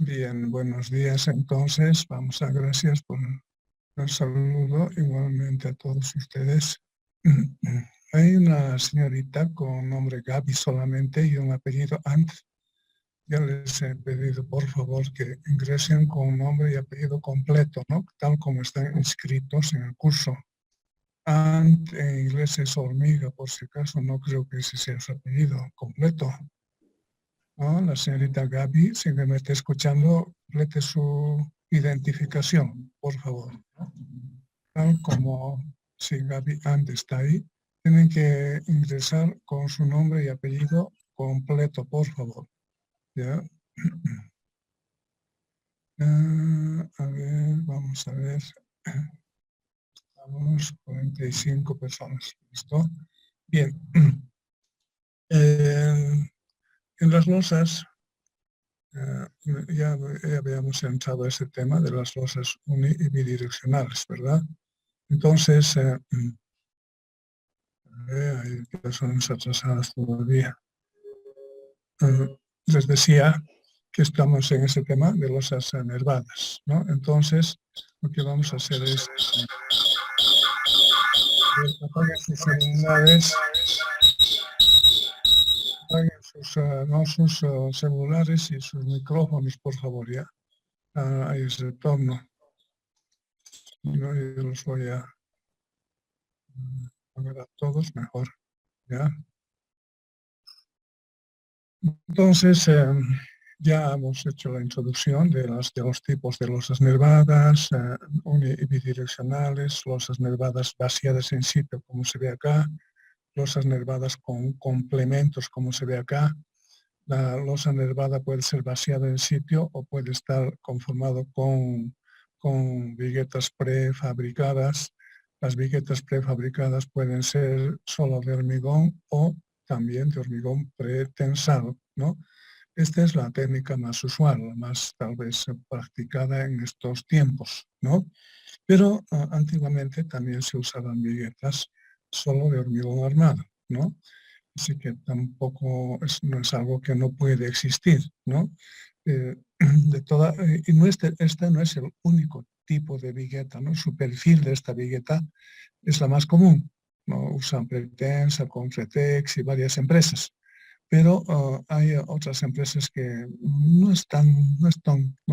Bien, buenos días entonces. Gracias por el saludo, igualmente a todos ustedes. Hay una señorita con nombre Gaby solamente y un apellido Ant. Ya les he pedido por favor que ingresen con nombre y apellido completo, ¿no? Tal como están inscritos en el curso. Ant en inglés es hormiga, por si acaso, no creo que ese sea su apellido completo. ¿No? La señorita Gaby, si me está escuchando, complete su identificación, por favor. Tal como si Gaby antes está ahí, tienen que ingresar con su nombre y apellido completo, por favor. ¿Ya? A ver, vamos a ver. Vamos, 45 personas. ¿Listo? Bien. En las losas ya habíamos entrado a ese tema de las losas uni y bidireccionales, ¿verdad? Entonces, hay personas atrasadas todavía. Les decía que estamos en ese tema de losas nervadas, ¿no? Entonces, lo que vamos a hacer es apaguen sus celulares, no, sus celulares y sus micrófonos, por favor, ya. Hay ese retorno. ¿No? Yo los voy a poner a todos mejor, ¿ya? Entonces, ya hemos hecho la introducción de los tipos de losas nervadas, uni y bidireccionales, losas nervadas vaciadas en sitio, como se ve acá, losas nervadas con complementos, como se ve acá. La losa nervada puede ser vaciada en sitio o puede estar conformado con viguetas prefabricadas. Las viguetas prefabricadas pueden ser solo de hormigón o también de hormigón pretensado, ¿no? Esta es la técnica más usual, la más tal vez practicada en estos tiempos, ¿no? Pero antiguamente también se usaban viguetas solo de hormigón armado, ¿no? Así que tampoco no es algo que no puede existir, ¿no? Y no este no es el único tipo de vigueta, ¿no? Su perfil de esta vigueta es la más común, ¿no? Usan Pretensa, Confretex y varias empresas, pero hay otras empresas que no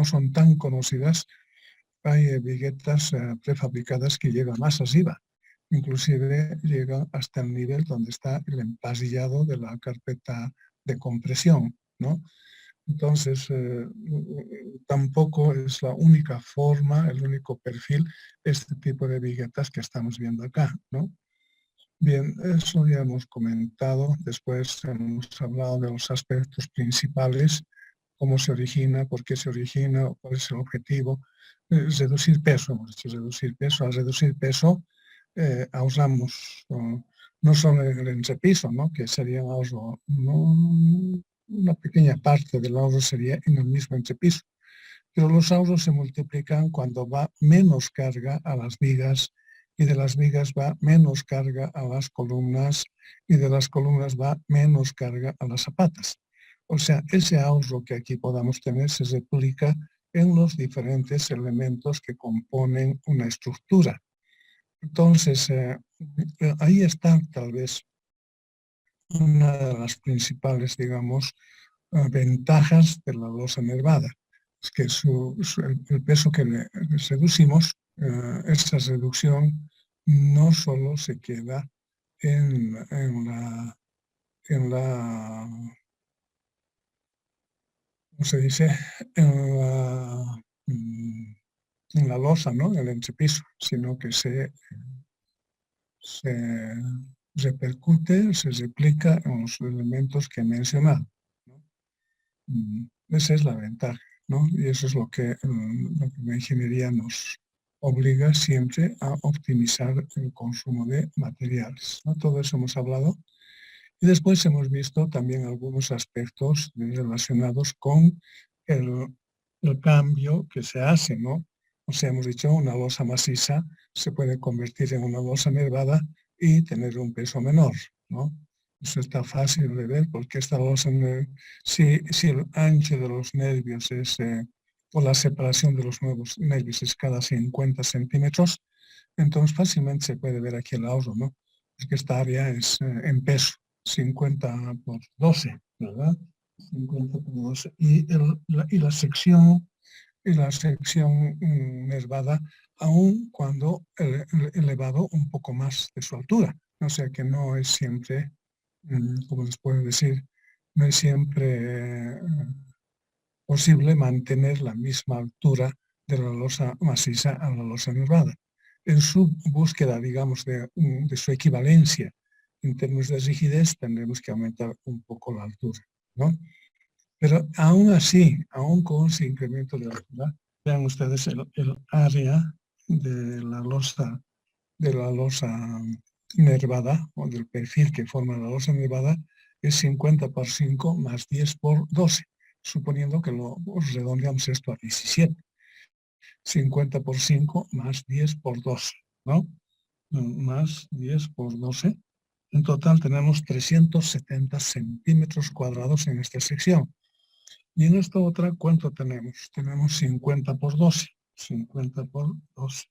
son tan conocidas. Hay viguetas prefabricadas que llegan más arriba, inclusive llegan hasta el nivel donde está el empasillado de la carpeta de compresión, ¿no? Entonces, tampoco es la única forma, el único perfil, este tipo de viguetas que estamos viendo acá, ¿no? Bien, eso ya hemos comentado. Después hemos hablado de los aspectos principales, cómo se origina, por qué se origina, cuál es el objetivo. Reducir peso, hemos dicho reducir peso. Al reducir peso, ahorramos no solo en el entrepiso, ¿no? Que sería un ahorro, no, una pequeña parte del ahorro sería en el mismo entrepiso, pero los ahorros se multiplican cuando va menos carga a las vigas y de las vigas va menos carga a las columnas y de las columnas va menos carga a las zapatas. O sea, ese ahorro que aquí podamos tener se replica en los diferentes elementos que componen una estructura. Entonces, ahí está tal vez una de las principales, digamos, ventajas de la losa nervada. Es que el peso que le reducimos, esa reducción no solo se queda en la, ¿cómo se dice? En la, mm, en la losa, ¿no? En el entrepiso, sino que se repercute, se replica en los elementos que he mencionado, ¿no? Esa es la ventaja, ¿no? Y eso es lo que la ingeniería nos obliga siempre a optimizar el consumo de materiales, ¿no? Todo eso hemos hablado. Y después hemos visto también algunos aspectos relacionados con el, el cambio que se hace, ¿no? O sea, hemos dicho, una losa maciza se puede convertir en una losa nervada y tener un peso menor, ¿no? Eso está fácil de ver porque esta losa, si el ancho de los nervios es o la separación de los nuevos nervios es cada 50 centímetros, entonces fácilmente se puede ver aquí el ahorro, ¿no? Porque esta área es en peso, 50 por 12, ¿verdad? 50 por 12. Y la sección nervada, aun cuando elevado un poco más de su altura. O sea que no es siempre, como les puedo decir, no es siempre posible mantener la misma altura de la losa maciza a la losa nervada. En su búsqueda, digamos, de su equivalencia en términos de rigidez, tendremos que aumentar un poco la altura, ¿no? Pero aún así, aún con ese incremento de altura, vean ustedes el área de la losa nervada, o del perfil que forma la losa nervada, es 50 por 5 más 10 por 12, suponiendo que lo redondeamos esto a 17. 50 por 5 más 10 por 12, ¿no? Más 10 por 12. En total tenemos 370 centímetros cuadrados en esta sección. Y en esta otra, ¿cuánto tenemos? Tenemos 50 por 12. 50 por 12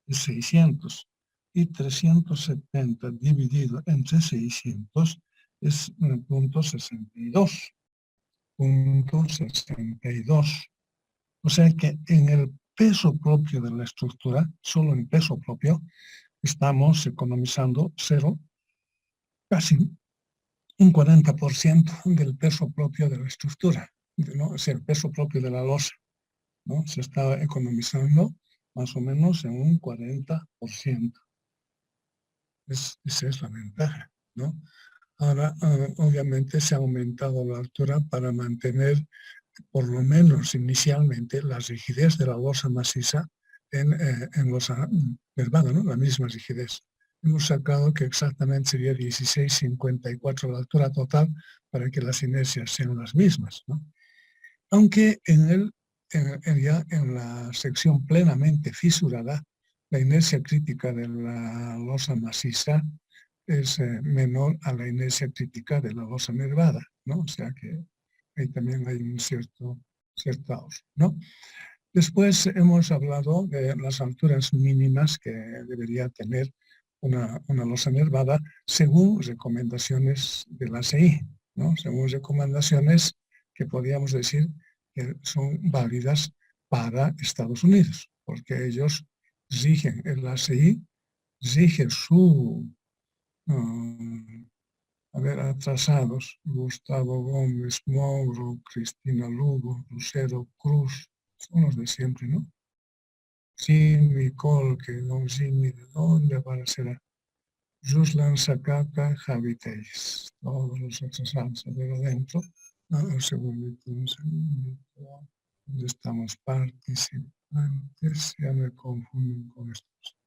es 600. Y 370 dividido entre 600 es punto 62. Punto 62. O sea que en el peso propio de la estructura, solo en peso propio, estamos economizando casi un 40% del peso propio de la estructura, ¿no? Es el peso propio de la losa, ¿no? Se está economizando más o menos en un 40%. Esa es la ventaja, ¿no? Ahora, obviamente se ha aumentado la altura para mantener, por lo menos inicialmente, la rigidez de la losa maciza en losa nervada, ¿no? La misma rigidez. Hemos sacado que exactamente sería 16,54 la altura total para que las inercias sean las mismas, ¿no? Aunque ya en la sección plenamente fisurada, la inercia crítica de la losa maciza es menor a la inercia crítica de la losa nervada, ¿no? O sea que ahí también hay un cierto ahorro, ¿no? Después hemos hablado de las alturas mínimas que debería tener una losa nervada según recomendaciones de la CI, ¿no? Según recomendaciones que podríamos decir que son válidas para Estados Unidos, porque ellos rigen, el ACI rige atrasados, Gustavo Gómez, Mauro, Cristina Lugo, Lucero Cruz, son los de siempre, ¿no? Jimmy Colque, don Jimmy, ¿de dónde aparecerá? Ruslan Sakaka, Javi Telles, todos los atrasados, a ver adentro. Un segundito, ¿dónde estamos? Participantes, ya me confunden con estos.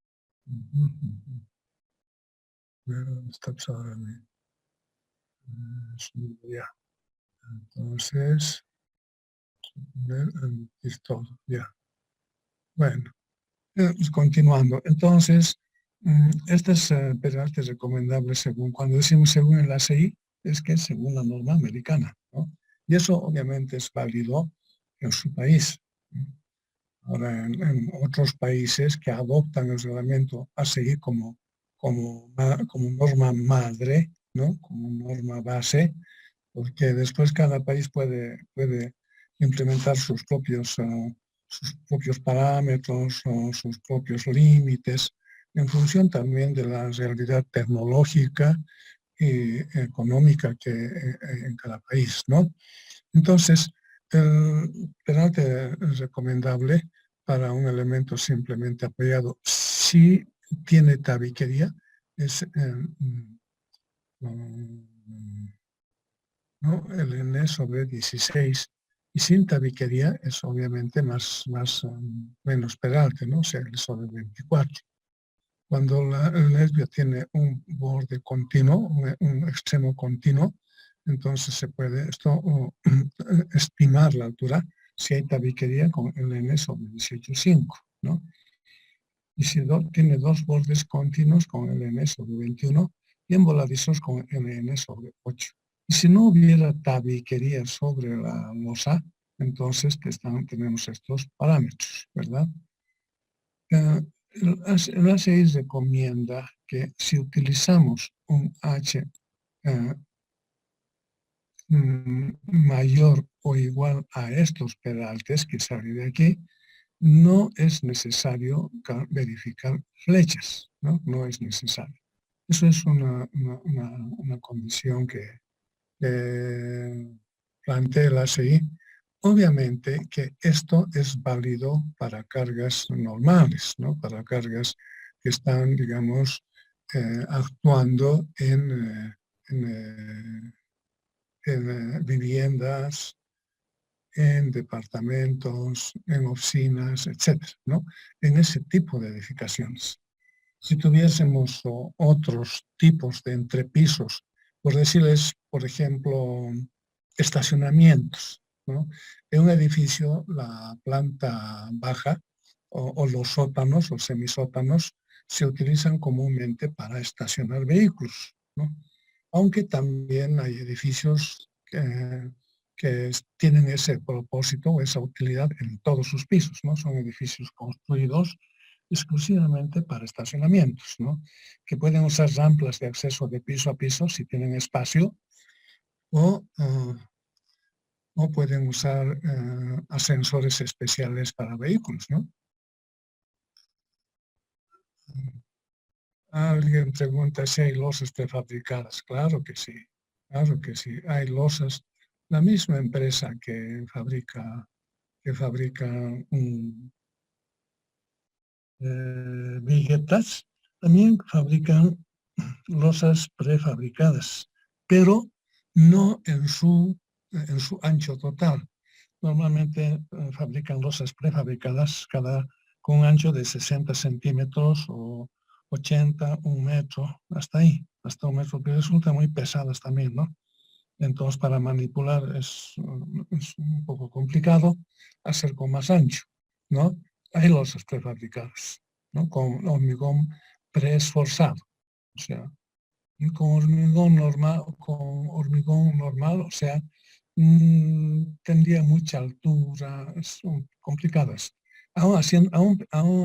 ¿Dónde está ahora? Ya. Entonces, todo, ya. Bueno, continuando. Entonces, este es peralta recomendable según, cuando decimos según el ACI, es que es según la norma americana, ¿no? Y eso obviamente es válido en su país. Ahora, en otros países que adoptan el reglamento ACI como norma madre, ¿no? Como norma base, porque después cada país puede implementar sus propios parámetros o sus propios límites en función también de la realidad tecnológica y económica que en cada país, ¿no? Entonces, el peralte es recomendable para un elemento simplemente apoyado. Si tiene tabiquería, es ¿no? El N sobre 16. Y sin tabiquería es obviamente menos peralte, ¿no? O sea, el sobre 24. Cuando el nervio tiene un borde continuo, un extremo continuo, entonces se puede estimar la altura si hay tabiquería con el N sobre 18,5, ¿no? Y si tiene dos bordes continuos con el N sobre 21 y emboladizos con el N sobre 8. Y si no hubiera tabiquería sobre la losa, Entonces tenemos estos parámetros, ¿verdad? El ACI recomienda que si utilizamos un H mayor o igual a estos peraltes que salen de aquí, no es necesario verificar flechas, ¿no? No es necesario. Eso es una condición que plantea el ACI. Obviamente que esto es válido para cargas normales, ¿no? Para cargas que están, digamos, actuando en viviendas, en departamentos, en oficinas, etcétera, ¿no? En ese tipo de edificaciones. Si tuviésemos otros tipos de entrepisos, por decirles, por ejemplo, estacionamientos, ¿no? En un edificio, la planta baja o los sótanos o semisótanos se utilizan comúnmente para estacionar vehículos, ¿no? Aunque también hay edificios que tienen ese propósito o esa utilidad en todos sus pisos, ¿no? Son edificios construidos exclusivamente para estacionamientos, ¿no? Que pueden usar rampas de acceso de piso a piso si tienen espacio o, o pueden usar ascensores especiales para vehículos, ¿no? Alguien pregunta si hay losas prefabricadas. Claro que sí, claro que sí. Hay losas. La misma empresa que fabrica viguetas, también fabrican losas prefabricadas, pero no en su ancho total. Normalmente fabrican losas prefabricadas con un ancho de 60 centímetros o 80, un metro, hasta ahí, hasta un metro, que resulta muy pesadas también, ¿no? Entonces, para manipular es un poco complicado hacer con más ancho, ¿no? Hay losas prefabricadas, ¿no? Con hormigón preesforzado, o sea, con hormigón normal, o sea, tendría mucha altura, son complicadas. Aún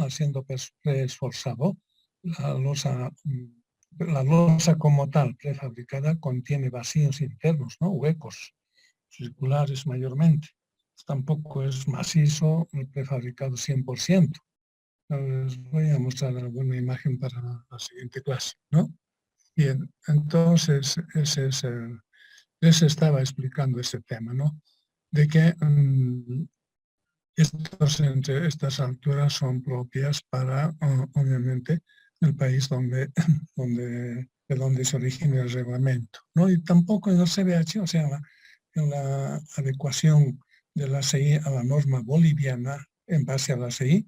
haciendo preesforzado, la losa, la losa como tal prefabricada contiene vacíos internos, ¿no? Huecos circulares mayormente. Tampoco es macizo prefabricado 100%. Les voy a mostrar alguna imagen para la siguiente clase, ¿no? Bien, entonces les estaba explicando ese tema, ¿no? De que estas alturas son propias para, obviamente, el país de donde se origina el reglamento, ¿no? Y tampoco en el CBH, o sea, en la adecuación de la CI a la norma boliviana en base a la CI,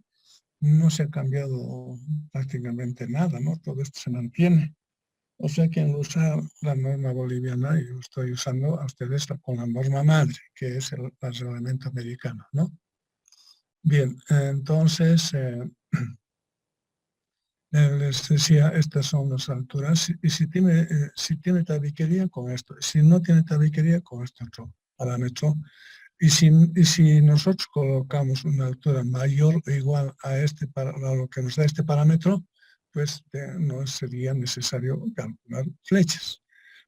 no se ha cambiado prácticamente nada, ¿no? Todo esto se mantiene. O sea, quien usa la norma boliviana, y yo estoy usando a ustedes con la norma madre, que es el reglamento americano, ¿no? Bien, entonces, les decía, estas son las alturas, y si tiene tabiquería, con esto. Si no tiene tabiquería, con este otro parámetro. Y si nosotros colocamos una altura mayor o igual a lo que nos da este parámetro, pues no sería necesario calcular flechas,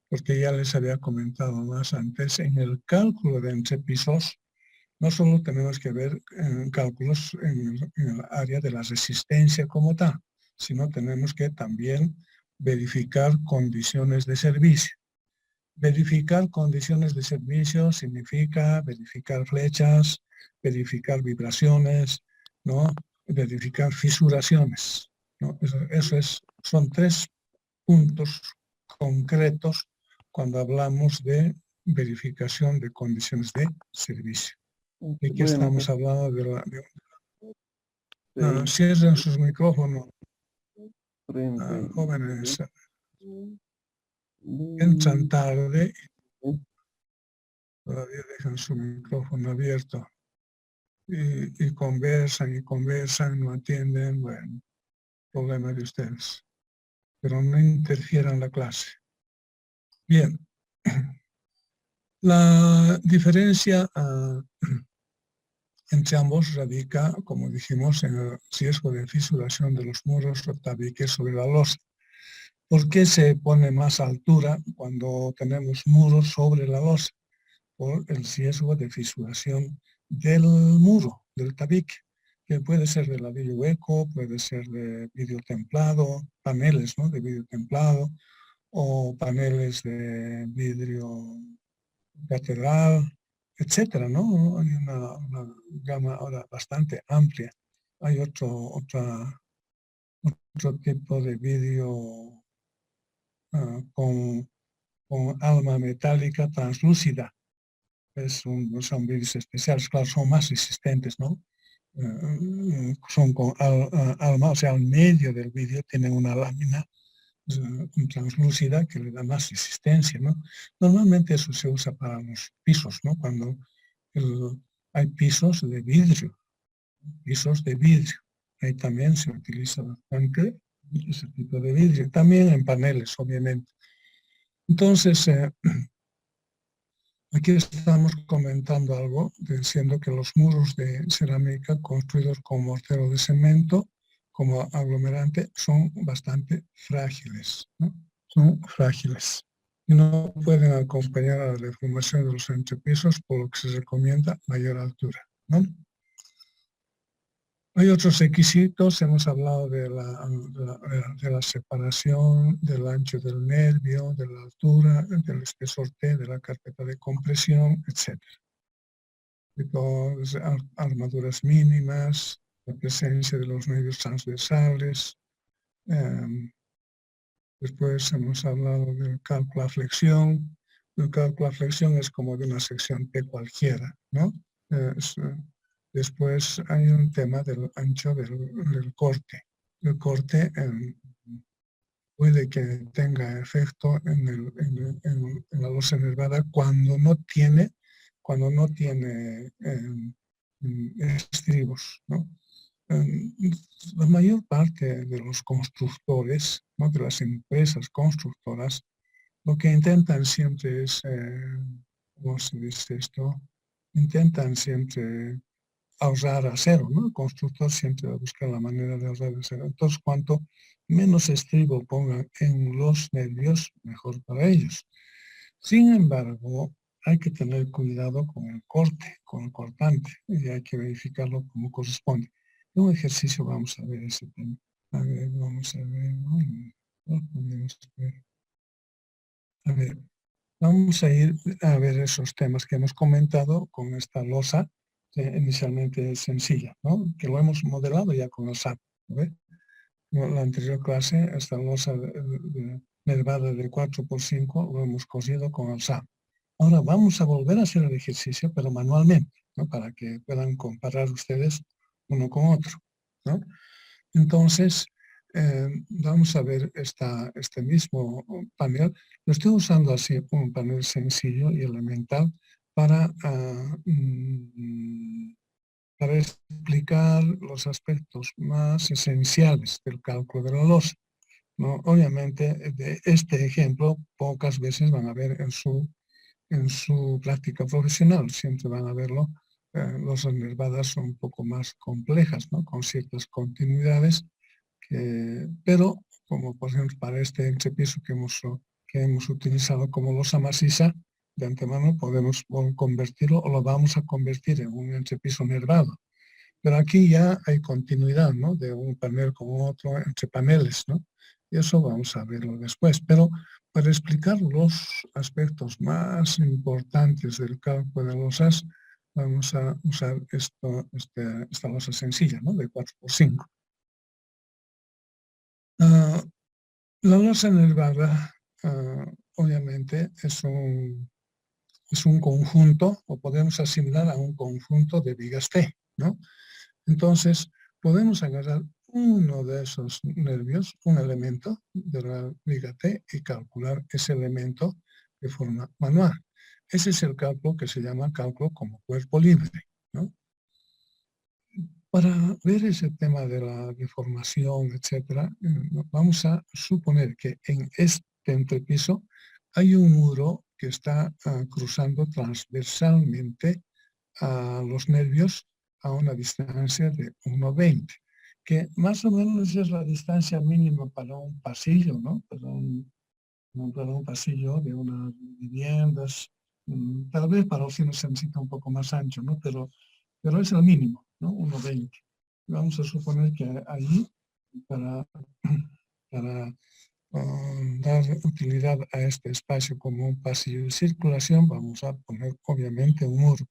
porque ya les había comentado más antes, en el cálculo de entrepisos, no solo tenemos que ver cálculos en el área de la resistencia como tal, sino tenemos que también verificar condiciones de servicio. Verificar condiciones de servicio significa verificar flechas, verificar vibraciones, ¿no? Verificar fisuraciones, ¿no? Son 3 puntos concretos cuando hablamos de verificación de condiciones de servicio. ¿De qué Bueno, estamos hablando? Cierren sus micrófonos, jóvenes. Entran tarde y todavía dejan su micrófono abierto. Y conversan, no atienden, bueno, problema de ustedes. Pero no interfieran la clase. Bien. La diferencia Entre ambos radica, como dijimos, en el riesgo de fisuración de los muros o tabiques sobre la losa. ¿Por qué se pone más altura cuando tenemos muros sobre la losa? Por el riesgo de fisuración del muro, del tabique, que puede ser de ladrillo hueco, puede ser de vidrio templado, paneles, ¿no?, de vidrio templado, o paneles de vidrio catedral, etcétera, ¿no? Hay una gama ahora bastante amplia. Hay otro tipo de vidrio con alma metálica translúcida. Son vidrios especiales, claro, son más resistentes, ¿no? Son con alma, o sea, al medio del vidrio tienen una lámina translúcida que le da más resistencia, ¿no? Normalmente eso se usa para los pisos, ¿no? Cuando hay pisos de vidrio, Ahí también se utiliza bastante ese tipo de vidrio, también en paneles, obviamente. Entonces, aquí estamos comentando algo, diciendo que los muros de cerámica construidos con mortero de cemento como aglomerante son bastante frágiles, ¿no? Son frágiles y no pueden acompañar a la deformación de los entrepisos, por lo que se recomienda mayor altura, ¿no? Hay otros requisitos, hemos hablado de la separación, del ancho del nervio, de la altura, del espesor T, de la carpeta de compresión, etc. De todas armaduras mínimas, la presencia de los nervios transversales. Después hemos hablado del cálculo a flexión. El cálculo a flexión es como de una sección T cualquiera, ¿no? Después hay un tema del ancho del corte. El corte puede que tenga efecto en la losa nervada cuando no tiene estribos, ¿no? La mayor parte de los constructores, ¿no?, de las empresas constructoras, lo que intentan siempre es, ¿cómo se dice esto? Intentan siempre ahorrar acero, ¿no? El constructor siempre va a buscar la manera de ahorrar acero. Entonces, cuanto menos estribo pongan en los nervios, mejor para ellos. Sin embargo, hay que tener cuidado con el corte, con el cortante, y hay que verificarlo como corresponde. En un ejercicio vamos a ver ese tema. A ver, vamos a ver, ¿no? A ver, vamos a ir a ver esos temas que hemos comentado con esta losa inicialmente sencilla, ¿no?, que lo hemos modelado ya con el SAP. En la anterior clase, esta losa nervada de 4x5 lo hemos cosido con el SAP. Ahora vamos a volver a hacer el ejercicio, pero manualmente, ¿no?, para que puedan comparar ustedes uno con otro, ¿no? Entonces, vamos a ver este mismo panel. Lo estoy usando así, un panel sencillo y elemental para explicar los aspectos más esenciales del cálculo de la losa, ¿no? Obviamente, de este ejemplo pocas veces van a ver en su práctica profesional, siempre van a verlo. Losas nervadas son un poco más complejas, ¿no?, con ciertas continuidades, pero como por ejemplo para este entrepiso que hemos utilizado como losa maciza, de antemano podemos convertirlo o lo vamos a convertir en un entrepiso nervado. Pero aquí ya hay continuidad, ¿no?, de un panel con otro entre paneles, ¿no? Y eso vamos a verlo después. Pero para explicar los aspectos más importantes del cálculo de losas, vamos a usar esta losa sencilla, ¿no?, de 4x5. La losa nervada, obviamente, es un conjunto, o podemos asimilar a un conjunto de vigas T, ¿no? Entonces, podemos agarrar uno de esos nervios, un elemento de la viga T, y calcular ese elemento de forma manual. Ese es el cálculo que se llama cálculo como cuerpo libre, ¿no? Para ver ese tema de la deformación, etcétera, vamos a suponer que en este entrepiso hay un muro que está cruzando transversalmente a los nervios a una distancia de 1,20, que más o menos es la distancia mínima para un pasillo, ¿no? Para un pasillo de unas viviendas, tal vez para oficinas se necesita un poco más ancho, ¿no? Pero es el mínimo, ¿no? 1,20. Vamos a suponer que ahí, para, para dar utilidad a este espacio como un pasillo de circulación, vamos a poner obviamente un muro.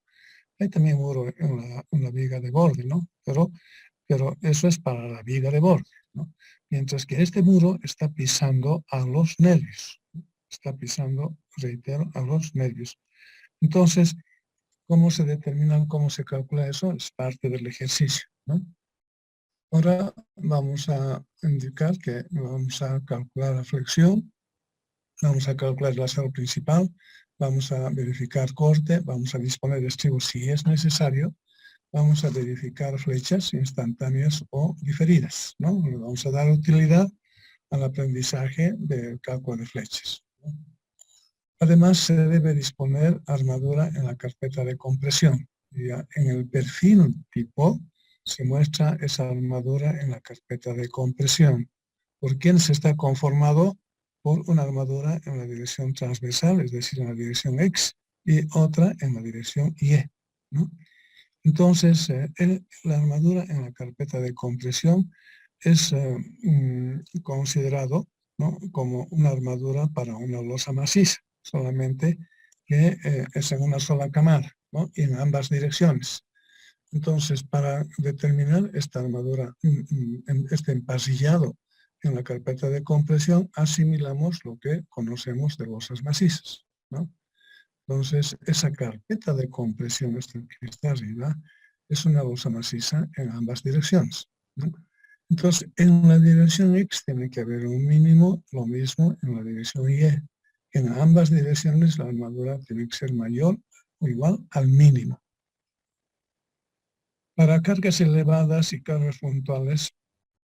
Hay también muro en la viga de borde, ¿no? Pero eso es para la viga de borde, ¿no? Mientras que este muro está pisando a los nervios. Está pisando, reitero, a los nervios. Entonces, ¿cómo se determina, cómo se calcula eso? Es parte del ejercicio, ¿no? Ahora vamos a indicar que vamos a calcular la flexión, vamos a calcular el asado principal, vamos a verificar corte, vamos a disponer de estribos si es necesario, vamos a verificar flechas instantáneas o diferidas, ¿no? Vamos a dar utilidad al aprendizaje del cálculo de flechas. Además, se debe disponer armadura en la carpeta de compresión. Ya en el perfil tipo se muestra esa armadura en la carpeta de compresión. ¿Por quién se está conformado? Por una armadura en la dirección transversal, es decir, en la dirección X, y otra en la dirección Y, ¿no? Entonces, la armadura en la carpeta de compresión es considerado, ¿no?, como una armadura para una losa maciza, solamente que es en una sola cámara, ¿no?, y en ambas direcciones. Entonces, para determinar esta armadura, este empasillado en la carpeta de compresión, asimilamos lo que conocemos de losas macizas, ¿no? Entonces, esa carpeta de compresión, esta que está arriba, es una losa maciza en ambas direcciones, ¿no? Entonces, en la dirección X tiene que haber un mínimo, lo mismo en la dirección Y. En ambas direcciones la armadura tiene que ser mayor o igual al mínimo. Para cargas elevadas y cargas puntuales,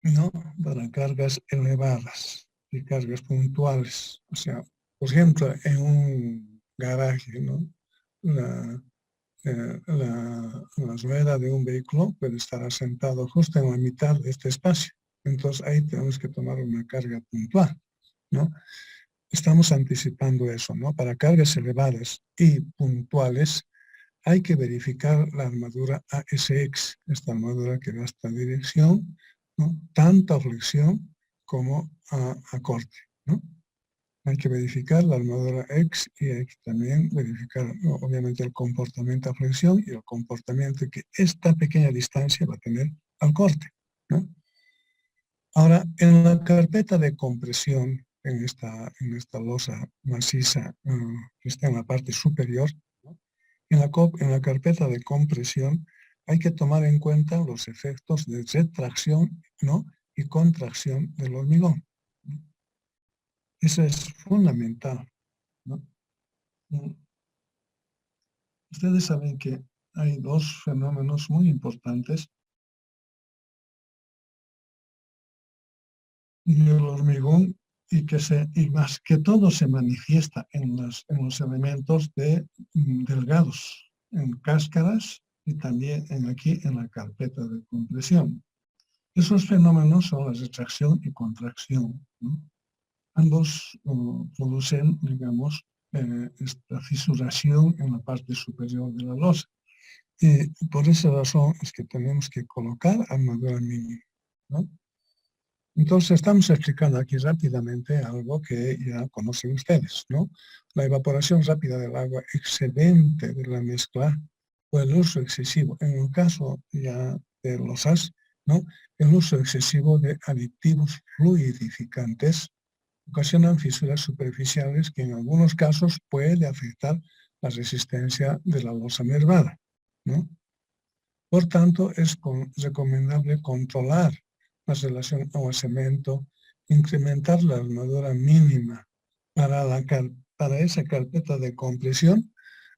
no, para cargas elevadas y cargas puntuales. O sea, por ejemplo, en un garaje, ¿no?, la rueda de un vehículo puede estar asentado justo en la mitad de este espacio. Entonces ahí tenemos que tomar una carga puntual, ¿no? Estamos anticipando eso, ¿no? Para cargas elevadas y puntuales hay que verificar la armadura ASX, esta armadura que da esta dirección, ¿no?, tanto a flexión como a corte, ¿no? Hay que verificar la armadura X y hay que también verificar, obviamente, el comportamiento a flexión y el comportamiento que esta pequeña distancia va a tener al corte, ¿no? Ahora, en la carpeta de compresión, en esta losa maciza que está en la parte superior, ¿no?, en la carpeta de compresión hay que tomar en cuenta los efectos de retracción, ¿no?, y contracción del hormigón. Eso es fundamental, ¿no? Ustedes saben que hay dos fenómenos muy importantes del hormigón y más que todo se manifiesta en los elementos delgados, en cáscaras y también aquí en la carpeta de compresión. Esos fenómenos son la retracción y contracción, ¿no? Ambos producen, digamos, esta fisuración en la parte superior de la losa. Y por esa razón es que tenemos que colocar armadura mínima, ¿no? Entonces estamos explicando aquí rápidamente algo que ya conocen ustedes, ¿no? La evaporación rápida del agua excedente de la mezcla o el uso excesivo, en el caso ya de losas, ¿no?, el uso excesivo de aditivos fluidificantes ocasionan fisuras superficiales que en algunos casos puede afectar la resistencia de la losa nervada, ¿no? Por tanto, es recomendable controlar la relación agua-cemento, incrementar la armadura mínima para esa carpeta de compresión.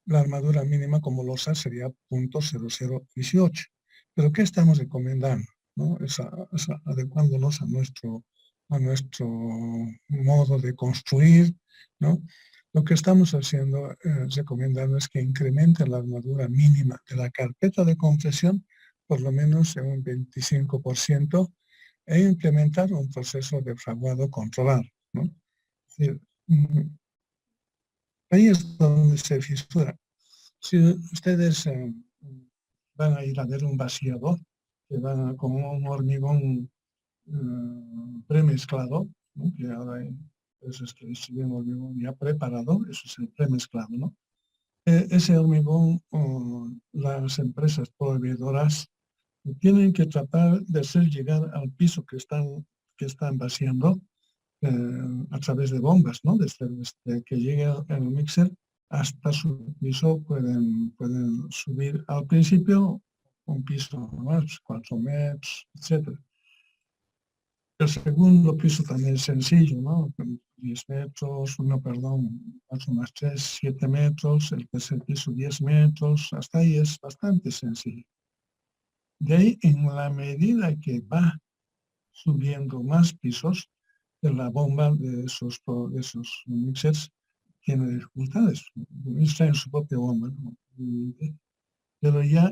La armadura mínima como losa sería 0.0018. Pero ¿qué estamos recomendando, ¿no? Adecuándonos a nuestro modo de construir, ¿no? Lo que estamos haciendo, recomendando, es que incremente la armadura mínima de la carpeta de compresión por lo menos en un 25%, e implementar un proceso de fraguado controlado, ¿no? Es decir, ahí es donde se fisura. Si ustedes van a ir a ver un vaciador, que van con un hormigón premezclado, ¿no? Que ahora eso es que un hormigón ya preparado, eso es el premezclado, ¿no? Ese hormigón, las empresas proveedoras tienen que tratar de hacer llegar al piso que están vaciando a través de bombas, ¿no? Desde que llegue el mixer hasta su piso pueden subir al principio un piso más, 4 metros, etc. El segundo piso también es sencillo, ¿no? 10 metros, no, perdón, 4 más 3, 7 metros, el tercer piso 10 metros, hasta ahí es bastante sencillo. De ahí, en la medida que va subiendo más pisos, la bomba de esos mixers tiene dificultades. Está en su propia bomba, ¿no? Pero ya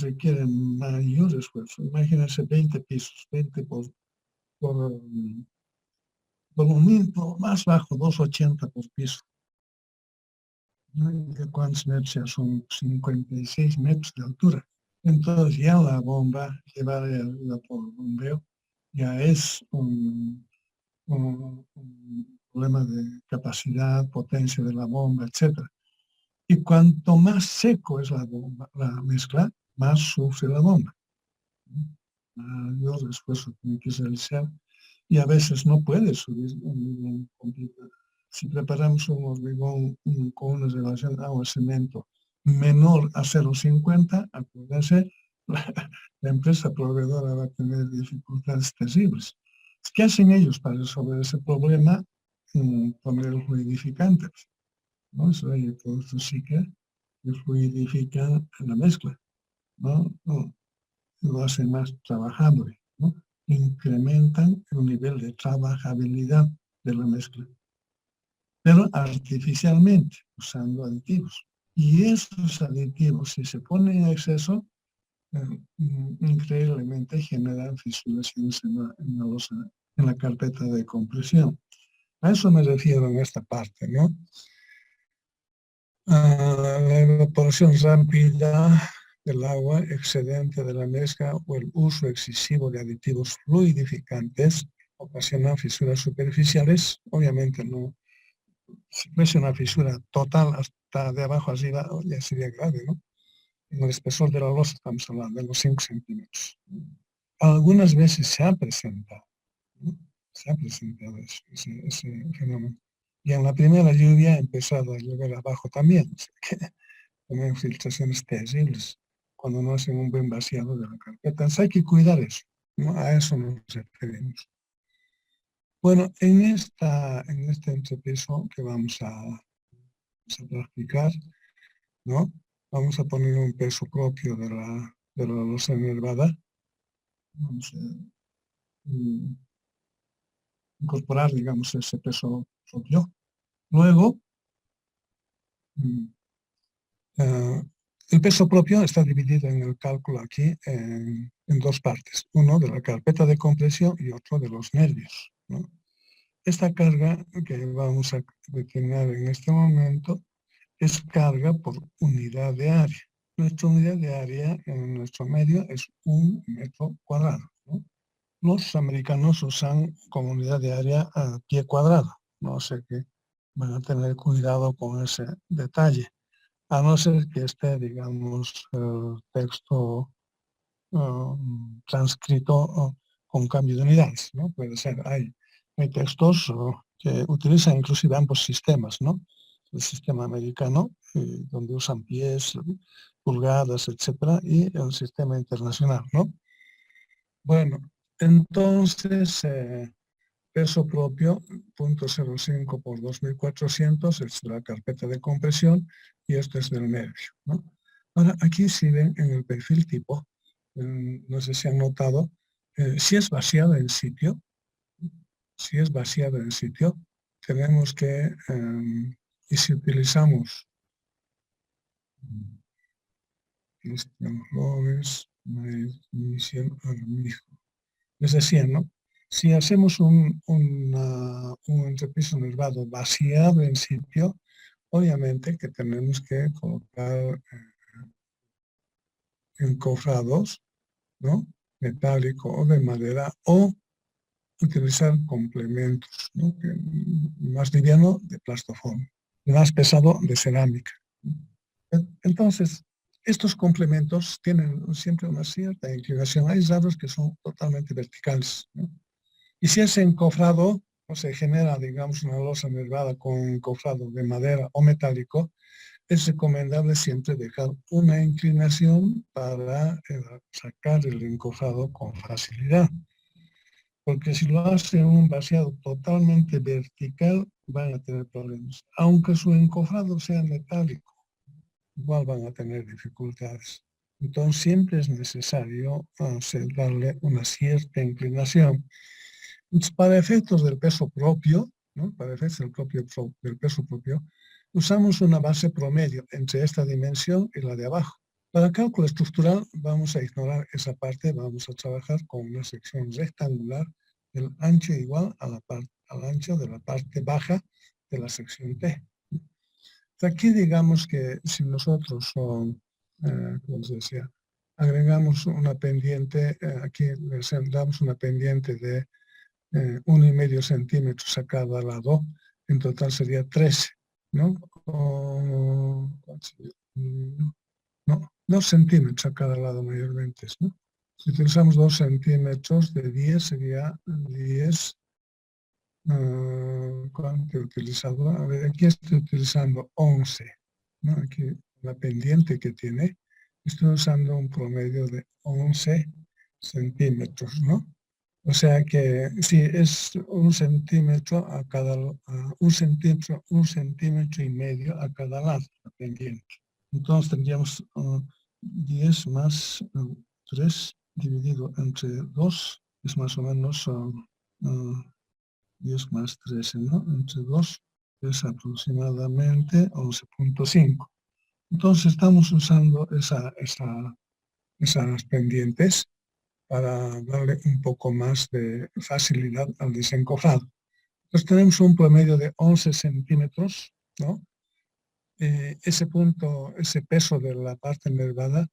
requiere mayor esfuerzo. Imagínense 20 pisos, 20 por momento más bajo, 2,80 por piso. ¿De cuántos metros? Son 56 metros de altura. Entonces ya la bomba, llevar el bombeo, ya es un problema de capacidad, potencia de la bomba, etc. Y cuanto más seco es la bomba, la mezcla, más sufre la bomba. Mayor esfuerzo tiene que realizar y a veces no puede subir un hormigón completo. Si preparamos un hormigón con una relación agua-cemento menor a 0,50, acuérdense, la empresa proveedora va a tener dificultades terribles. ¿Qué hacen ellos para resolver ese problema? Poner el fluidificante, ¿no? Eso hay productos sí que fluidifican la mezcla, ¿no? Lo hacen más trabajable, ¿no? Incrementan el nivel de trabajabilidad de la mezcla, pero artificialmente, usando aditivos. Y esos aditivos, si se ponen en exceso, increíblemente generan fisuraciones en la carpeta de compresión. A eso me refiero en esta parte, ¿no? La evaporación rápida del agua excedente de la mezcla o el uso excesivo de aditivos fluidificantes ocasiona fisuras superficiales. Obviamente no, si fuese una fisura total hasta de abajo arriba, ya sería grave, ¿no? En el espesor de la losa estamos hablando de los 5 centímetros. Algunas veces se ha presentado, ¿no? Se ha presentado ese fenómeno. Y en la primera lluvia ha empezado a llover abajo también. O sea que también filtraciones terribles cuando no hacen un buen vaciado de la carpeta. Entonces hay que cuidar eso, ¿no? A eso nos referimos. Bueno, en este entrepiso que vamos a practicar, ¿no? Vamos a poner un peso propio de la losa enervada. Vamos a incorporar, digamos, ese peso propio. Luego, el peso propio está dividido en el cálculo aquí en dos partes. Uno de la carpeta de compresión y otro de los nervios, ¿no? Esta carga que vamos a determinar en este momento es carga por unidad de área. Nuestra unidad de área en nuestro medio es 1 metro cuadrado, ¿no? Los americanos usan como unidad de área a pie cuadrado. No sé qué, van a tener cuidado con ese detalle. A no ser que esté, digamos, el texto transcrito con cambio de unidades, ¿no? Puede ser, hay textos que utilizan inclusive ambos sistemas, ¿no? El sistema americano, donde usan pies, pulgadas, etcétera, y el sistema internacional, ¿no? Bueno, entonces, peso propio, 0,05 por 2.400, es la carpeta de compresión, y esto es del nervio, ¿no? Ahora, aquí si ven en el perfil tipo, no sé si han notado, si es vaciado en sitio, tenemos que, y si utilizamos Cristian Flores, Mauricio Armijo. Les decía, ¿no? Si hacemos un entrepiso nervado vaciado en sitio, obviamente que tenemos que colocar encofrados, ¿no? Metálico o de madera, o utilizar complementos, ¿no? Más liviano de plastoform, más pesado de cerámica. Entonces, estos complementos tienen siempre una cierta inclinación. Hay lados que son totalmente verticales, ¿no? Y si es encofrado, o se genera, digamos, una losa nervada con encofrado de madera o metálico, es recomendable siempre dejar una inclinación para sacar el encofrado con facilidad. Porque si lo hacen un vaciado totalmente vertical, van a tener problemas. Aunque su encofrado sea metálico, igual van a tener dificultades. Entonces siempre es necesario darle una cierta inclinación. Entonces, para efectos del peso propio, ¿no? Para efectos del peso propio, usamos una base promedio entre esta dimensión y la de abajo. Para cálculo estructural vamos a ignorar esa parte, vamos a trabajar con una sección rectangular del ancho igual al ancho de la parte baja de la sección T. Aquí digamos que si nosotros, como se decía, agregamos una pendiente, aquí les damos una pendiente de 1,5 centímetros a cada lado, en total sería 13, ¿no? No, 2 centímetros a cada lado mayormente, ¿no? Si utilizamos 2 centímetros de 10 sería 10. ¿Cuánto he utilizado? A ver, aquí estoy utilizando 11, ¿no? Aquí la pendiente que tiene, estoy usando un promedio de 11 centímetros, ¿no? O sea que si es 1 centímetro a cada, 1,5 centímetros a cada lado, la pendiente. Entonces tendríamos 10 más 3 dividido entre 2, es más o menos 10 más 13, ¿no? Entre 2 es aproximadamente 11,5. Entonces estamos usando esas pendientes para darle un poco más de facilidad al desencofrado. Entonces tenemos un promedio de 11 centímetros, ¿no? Ese punto, ese peso de la parte nervada,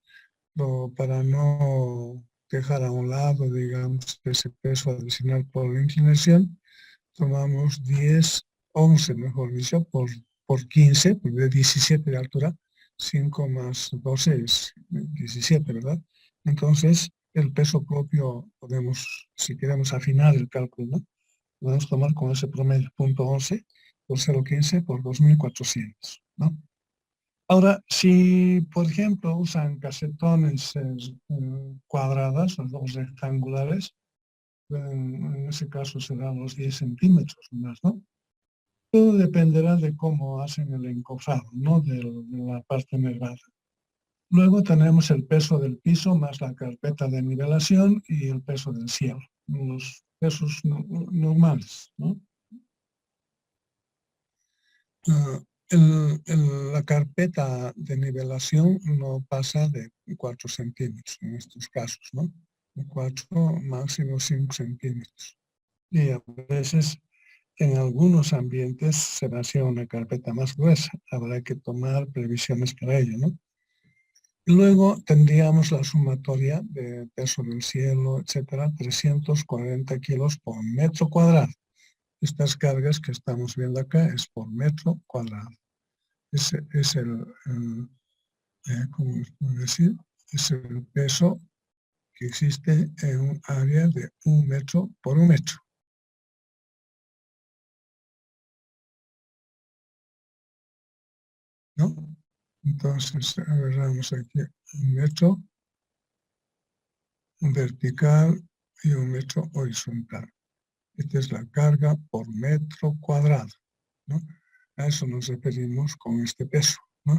para no dejar a un lado, digamos, ese peso adicional por la inclinación, tomamos 10, 11, mejor dicho, por 15, de 17 de altura, 5 más 12 es 17, ¿verdad? Entonces, el peso propio podemos, si queremos afinar el cálculo, ¿no? Podemos tomar con ese promedio, punto 11 por 0,15 por 2.400, ¿no? Ahora, si, por ejemplo, usan casetones cuadradas o rectangulares, en ese caso serán los 10 centímetros más, ¿no? Todo dependerá de cómo hacen el encofrado, ¿no? De la parte nervada. Luego tenemos el peso del piso más la carpeta de nivelación y el peso del cielo, los pesos normales, ¿no? La carpeta de nivelación no pasa de 4 centímetros en estos casos, ¿no? De 4, máximo 5 centímetros. Y a veces en algunos ambientes se vacía una carpeta más gruesa. Habrá que tomar previsiones para ello, ¿no? Y luego tendríamos la sumatoria de peso del cielo, etcétera, 340 kilos por metro cuadrado. Estas cargas que estamos viendo acá es por metro cuadrado. Ese es ¿cómo les puedo decir? Es el peso que existe en un área de 1 metro por 1 metro. ¿No? Entonces, agarramos aquí 1 metro vertical y 1 metro horizontal. Esta es la carga por metro cuadrado, ¿no? A eso nos referimos con este peso, ¿no?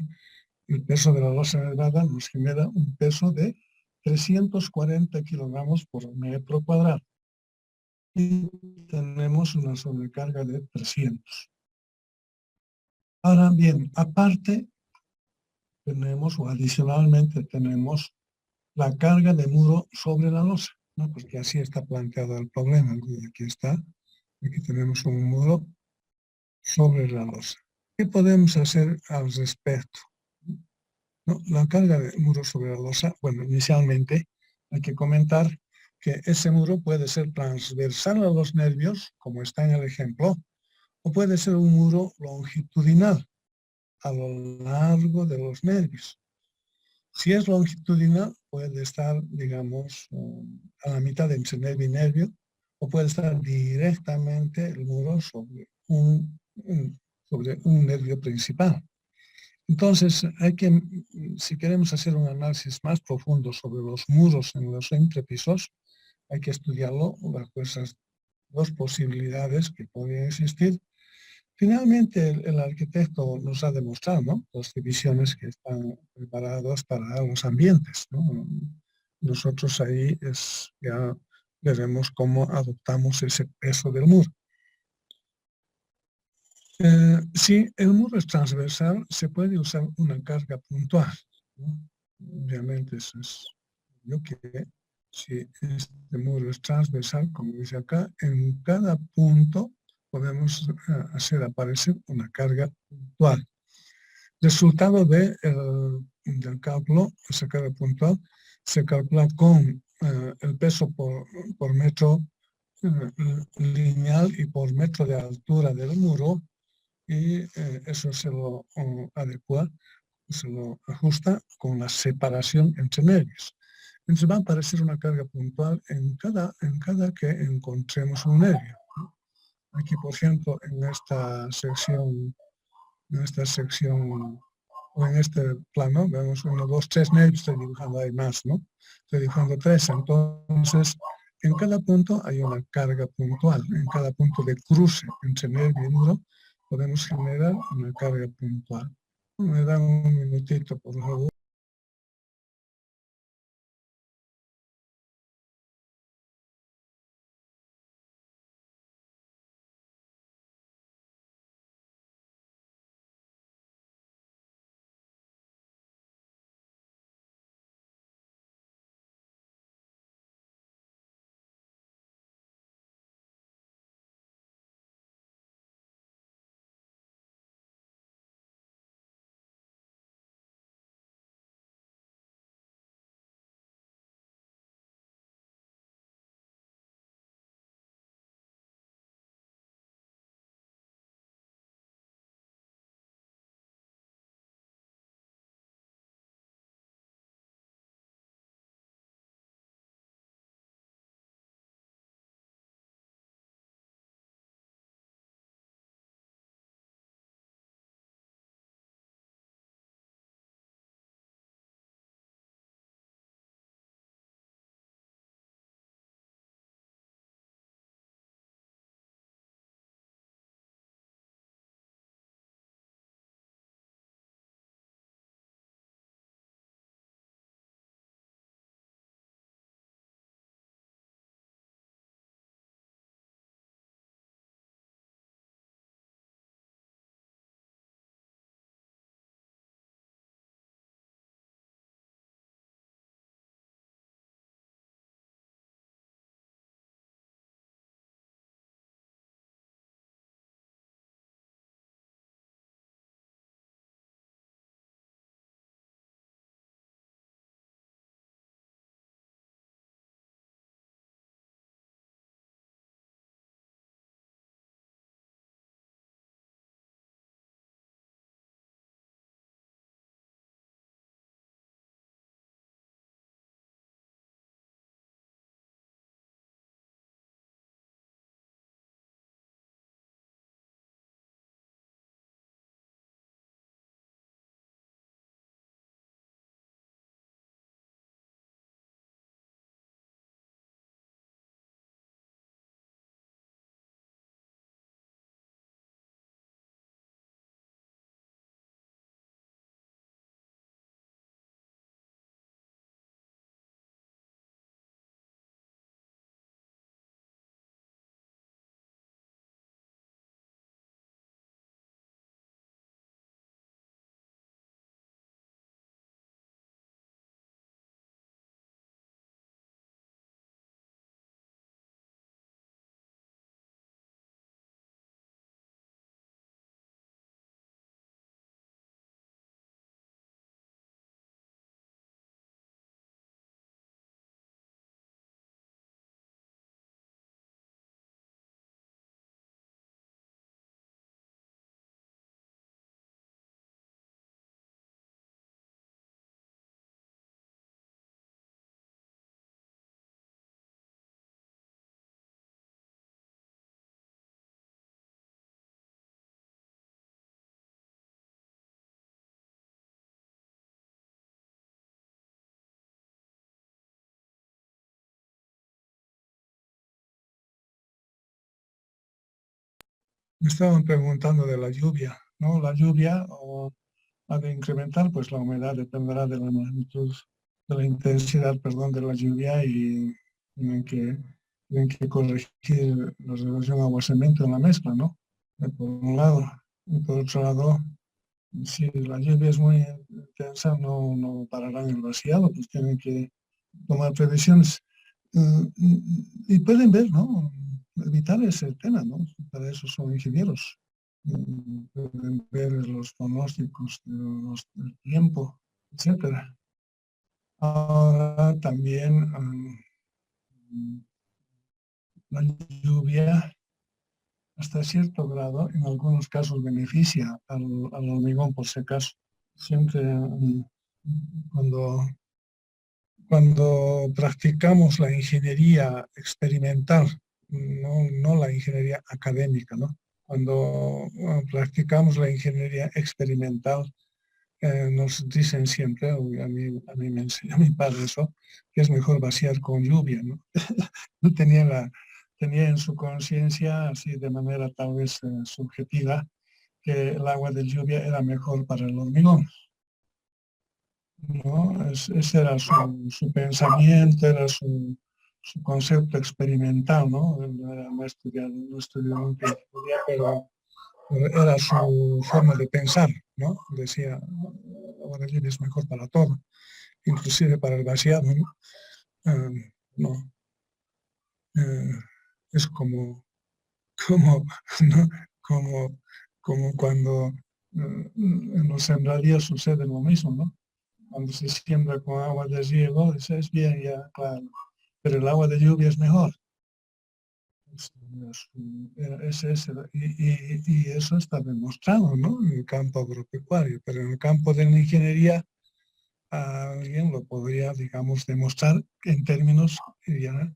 El peso de la losa nervada nos genera un peso de 340 kilogramos por metro cuadrado. Y tenemos una sobrecarga de 300. Ahora bien, aparte, tenemos, o adicionalmente tenemos, la carga de muro sobre la losa, ¿no? Porque así está planteado el problema. Aquí está, aquí tenemos un muro sobre la losa. ¿Qué podemos hacer al respecto? ¿No? La carga de muro sobre la losa, bueno, inicialmente hay que comentar que ese muro puede ser transversal a los nervios, como está en el ejemplo, o puede ser un muro longitudinal a lo largo de los nervios. Si es longitudinal, puede estar, digamos, a la mitad entre nervio y nervio, o puede estar directamente el muro sobre un nervio principal. Entonces, si queremos hacer un análisis más profundo sobre los muros en los entrepisos, hay que estudiarlo bajo esas dos posibilidades que podrían existir. Finalmente, el arquitecto nos ha demostrado, ¿no?, las divisiones que están preparadas para los ambientes, ¿no? Nosotros ahí ya veremos cómo adoptamos ese peso del muro. Si el muro es transversal, se puede usar una carga puntual, ¿no? Obviamente eso es lo que si este muro es transversal, como dice acá, en cada punto podemos hacer aparecer una carga puntual. Resultado del cálculo, esa carga puntual, se calcula con el peso por metro lineal y por metro de altura del muro, y eso se lo adecua, se lo ajusta con la separación entre nervios. Entonces va a aparecer una carga puntual en cada que encontremos un nervio. Aquí, por ejemplo, en esta sección o en este plano, vemos 1, 2, 3 nervios, estoy dibujando, hay más, ¿no? Estoy dibujando 3, entonces en cada punto hay una carga puntual, en cada punto de cruce entre nervio y muro podemos generar una carga puntual. Me dan un minutito, por favor. Me estaban preguntando de la lluvia, ¿no? La lluvia ha de incrementar, pues la humedad dependerá de la magnitud, de la intensidad, perdón, de la lluvia y tienen que corregir la relación agua-cemento en la mezcla, ¿no? Por un lado. Y por otro lado, si la lluvia es muy intensa, no pararán el vaciado, pues tienen que tomar previsiones. Y pueden ver, ¿no? Evitar ese tema, ¿no? Para eso son ingenieros. Pueden ver los pronósticos del tiempo, etcétera. Ahora también la lluvia hasta cierto grado, en algunos casos beneficia al hormigón por si acaso. Siempre cuando cuando practicamos la ingeniería experimental, no la ingeniería académica, ¿no? Cuando practicamos la ingeniería experimental, nos dicen siempre, a mí me enseñó mi padre eso, que es mejor vaciar con lluvia, ¿no? No tenía en su conciencia, así de manera tal vez subjetiva, que el agua de lluvia era mejor para el hormigón. ¿No? Ese era su pensamiento, era su concepto experimental, ¿no? Él no estudió nunca ingeniería, pero era su forma de pensar, ¿no? Decía, ahora es mejor para todo, inclusive para el vaciado, ¿no? No, eh, es como, ¿no? como, como cuando en los sembradíos sucede lo mismo, ¿no? Cuando se siembra con agua de riego, eso es bien, ya, claro. Pero el agua de lluvia es mejor. Y eso está demostrado, ¿no? En el campo agropecuario, pero en el campo de la ingeniería alguien lo podría, digamos, demostrar en términos ya,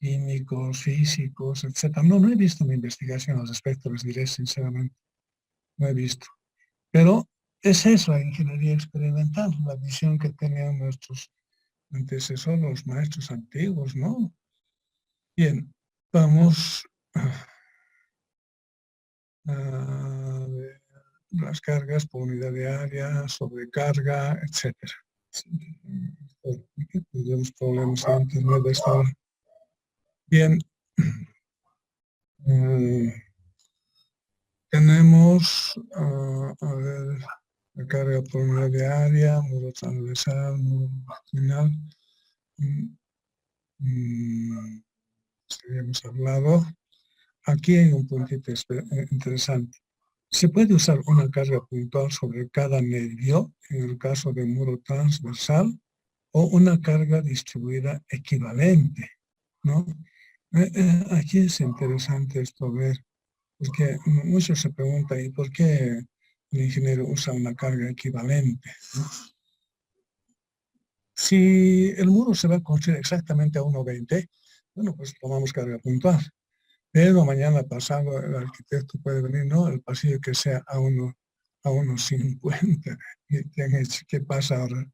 químicos, físicos, etcétera. No he visto una investigación al respecto, les diré sinceramente, no he visto. Pero esa es la ingeniería experimental, la visión que tenían nuestros antecesores, los maestros antiguos, ¿no? Bien, vamos a ver las cargas por unidad de área, sobrecarga, etcétera. Tendremos problemas en internet de esta hora. Bien, tenemos, a ver, la carga por unidad de área, muro transversal, muro marginal. Habíamos hablado. Aquí hay un puntito interesante. Se puede usar una carga puntual sobre cada nervio en el caso de muro transversal o una carga distribuida equivalente, ¿no? Aquí es interesante esto ver, porque muchos se preguntan, ¿y por qué el ingeniero usa una carga equivalente? ¿No? Si el muro se va a construir exactamente a 1,20, bueno, pues tomamos carga puntual. Pero mañana pasado el arquitecto puede venir, no, el pasillo que sea a 1,50. ¿Qué pasa ahora?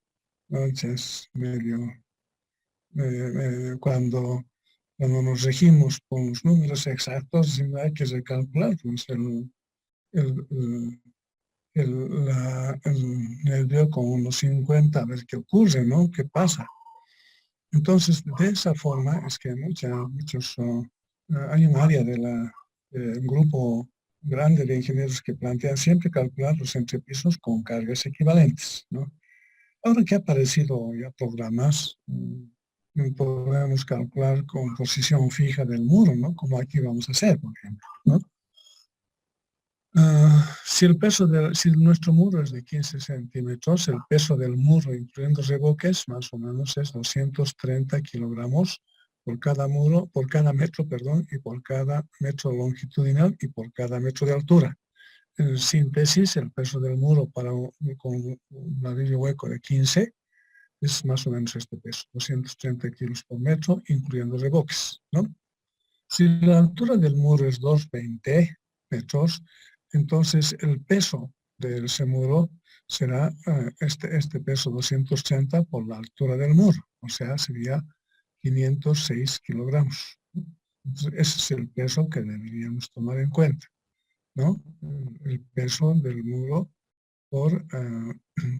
¿No? Es cuando nos regimos con los números exactos, hay que recalcular pues, el, el nervio con 1,50, a ver qué ocurre, ¿no? ¿Qué pasa? Entonces, de esa forma es que hay un área un grupo grande de ingenieros que plantean siempre calcular los entrepisos con cargas equivalentes, ¿no? Ahora que ha aparecido ya programas, podemos calcular con posición fija del muro, ¿no? Como aquí vamos a hacer, por ejemplo, ¿no? Si nuestro muro es de 15 centímetros, el peso del muro, incluyendo reboques, más o menos es 230 kilogramos por cada muro, por cada metro, perdón, y por cada metro longitudinal y por cada metro de altura. En síntesis, el peso del muro con un ladrillo hueco de 15 es más o menos este peso, 230 kilos por metro, incluyendo reboques, ¿no? Si la altura del muro es 220 metros, entonces el peso de ese muro será este peso 230 por la altura del muro, o sea, sería 506 kilogramos. Entonces, ese es el peso que deberíamos tomar en cuenta, ¿no? El peso del muro por,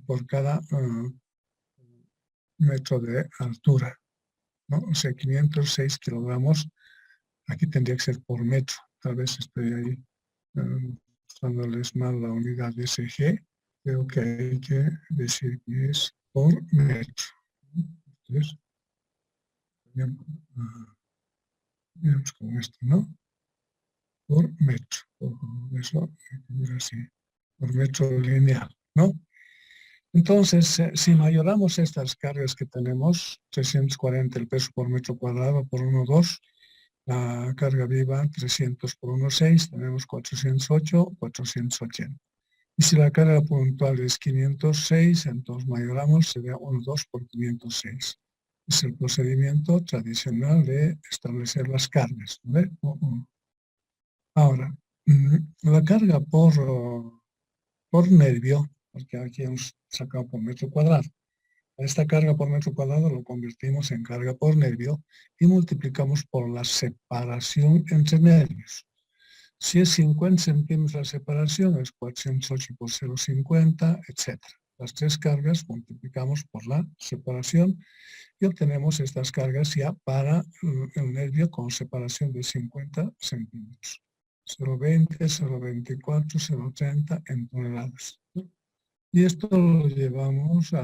por cada metro de altura, ¿no? O sea, 506 kilogramos, aquí tendría que ser por metro, tal vez estoy ahí mostrándoles mal la unidad de SG, creo que hay que decir que es por metro. Entonces, veamos con esto, ¿no? Por metro, por eso así, por metro lineal, ¿no? Entonces, si mayoramos estas cargas que tenemos, 340 el peso por metro cuadrado por 1,2, la carga viva 300 por 1,6, tenemos 408, 480. Y si la carga puntual es 506, entonces mayoramos, sería 1,2 por 506. Es el procedimiento tradicional de establecer las cargas, ¿vale? Ahora, la carga por nervio, porque aquí hemos sacado por metro cuadrado. Esta carga por metro cuadrado lo convertimos en carga por nervio y multiplicamos por la separación entre nervios. Si es 50 centímetros la separación, es 408 por 0,50, etc. Las tres cargas multiplicamos por la separación y obtenemos estas cargas ya para el nervio con separación de 50 centímetros. 0,20, 0,24, 0,30 en toneladas. Y esto lo llevamos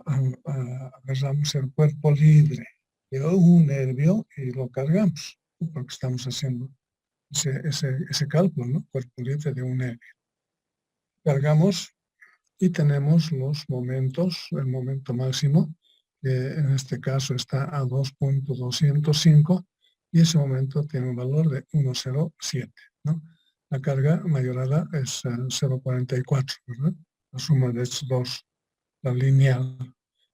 agarramos el cuerpo libre de un nervio y lo cargamos, porque estamos haciendo ese cálculo, ¿no? Cuerpo libre de un nervio. Cargamos y tenemos los momentos, el momento máximo, que en este caso está a 2.205 y ese momento tiene un valor de 1,07, ¿no? La carga mayorada es 0,44, ¿verdad? La suma de estos dos, la lineal,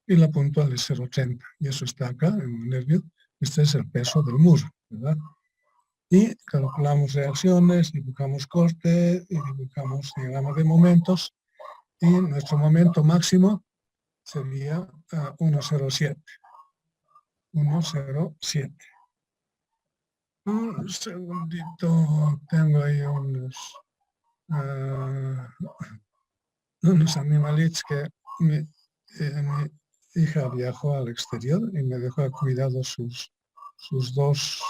y la puntual es 0,80, y eso está acá en el nervio. Este es el peso del muro, ¿verdad? Y calculamos reacciones, dibujamos corte y dibujamos diagrama de momentos, y nuestro momento máximo sería 1,07. 1,07. Un segundito, tengo ahí unos animalitos que mi hija viajó al exterior y me dejó a cuidado sus dos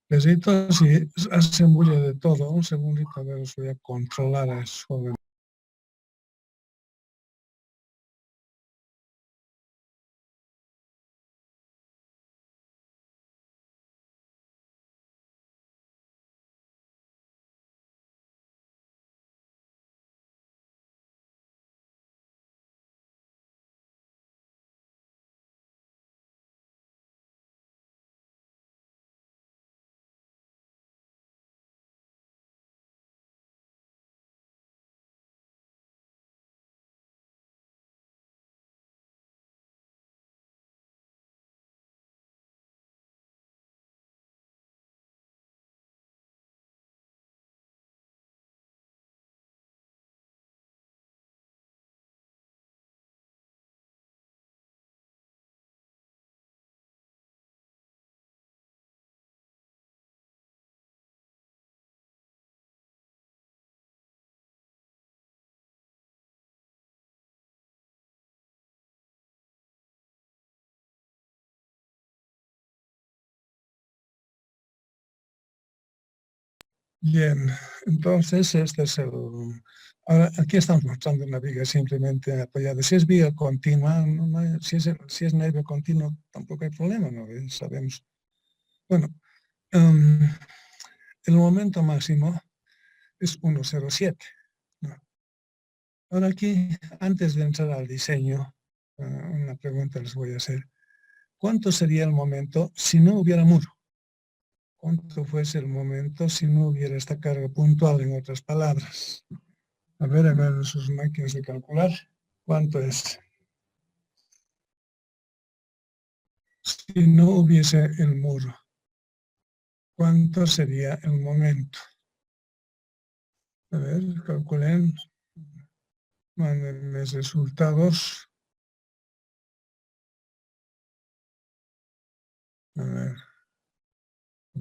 perritos y hacen bulla de todo. Un segundito, a ver, os voy a controlar a esos jóvenes. Bien, entonces este es el... Ahora, aquí estamos mostrando una viga simplemente apoyada. Si es viga continua, si es nervio continuo, tampoco hay problema, ¿no? Sabemos. Bueno, el momento máximo es 1,07, ¿no? Ahora aquí, antes de entrar al diseño, una pregunta les voy a hacer. ¿Cuánto sería el momento si no hubiera muro? ¿Cuánto fuese el momento si no hubiera esta carga puntual, en otras palabras? A ver, hagan sus máquinas de calcular. ¿Cuánto es? Si no hubiese el muro, ¿cuánto sería el momento? A ver, calculen. Mándenme resultados. A ver.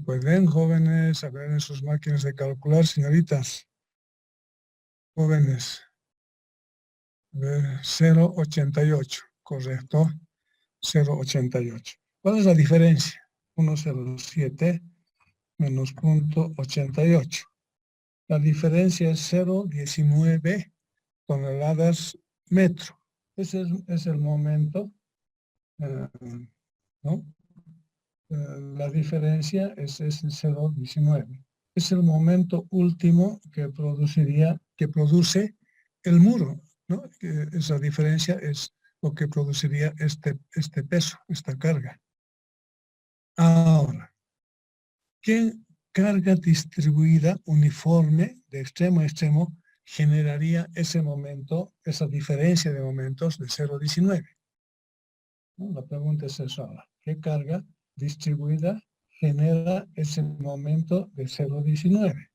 pueden, jóvenes, a ver en sus máquinas de calcular, señoritas. Jóvenes. A ver, 0,88, correcto. 0,88. ¿Cuál es la diferencia? 1,07 menos 0,88. La diferencia es 0,19 toneladas metro. Ese es el momento, ¿no? La diferencia es 0,19. Es el momento último que produce el muro, ¿no? Esa diferencia es lo que produciría este peso, esta carga. Ahora, ¿qué carga distribuida uniforme de extremo a extremo generaría ese momento, esa diferencia de momentos de 0,19? ¿No? La pregunta es esa ahora. ¿Qué carga distribuida genera ese momento de 0,19?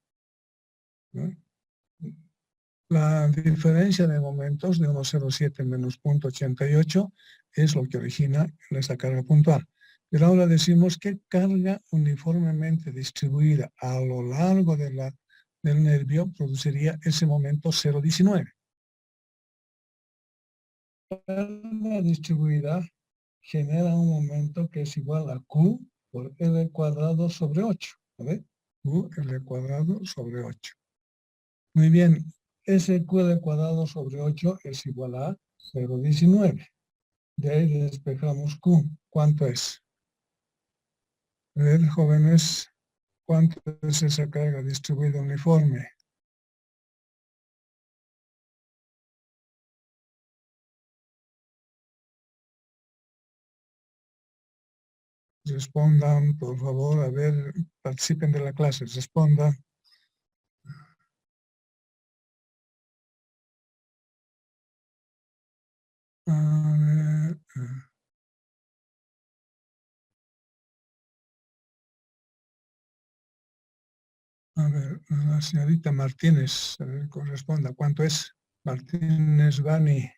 ¿No? La diferencia de momentos de 1,07 menos 0,88 es lo que origina esa carga puntual. Pero ahora decimos que carga uniformemente distribuida a lo largo del nervio produciría ese momento 0,19. Carga distribuida genera un momento que es igual a Q por L cuadrado sobre 8. ¿Vale? Q L cuadrado sobre 8. Muy bien, ese Q L cuadrado sobre 8 es igual a 0,19. De ahí despejamos Q. ¿Cuánto es? A ver, jóvenes, ¿cuánto es esa carga distribuida uniforme? Respondan, por favor, a ver, participen de la clase, respondan. A ver, la señorita Martínez, a ver, corresponda, ¿cuánto es? Martínez Bani.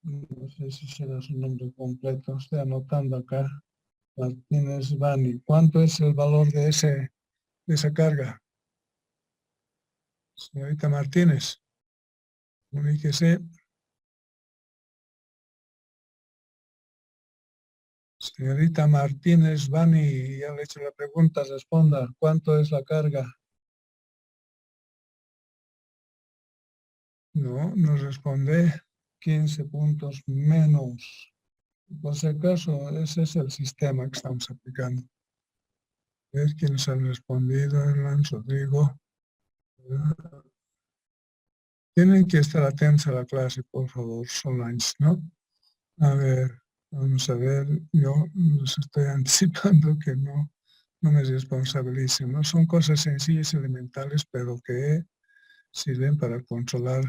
No sé si será su nombre completo, estoy anotando acá. Martínez Bani. ¿Cuánto es el valor de esa carga? Señorita Martínez, comuníquese. Señorita Martínez Bani, ya le he hecho la pregunta, responda. ¿Cuánto es la carga? No, no responde. 15 puntos menos. Por si acaso, ese es el sistema que estamos aplicando. A ver quiénes han respondido. Erlan, Rodrigo. Tienen que estar atentos a la clase, por favor, online, ¿no? A ver, vamos a ver. Yo les estoy anticipando que no me responsabilicen, ¿no? Son cosas sencillas, elementales, pero que sirven para controlar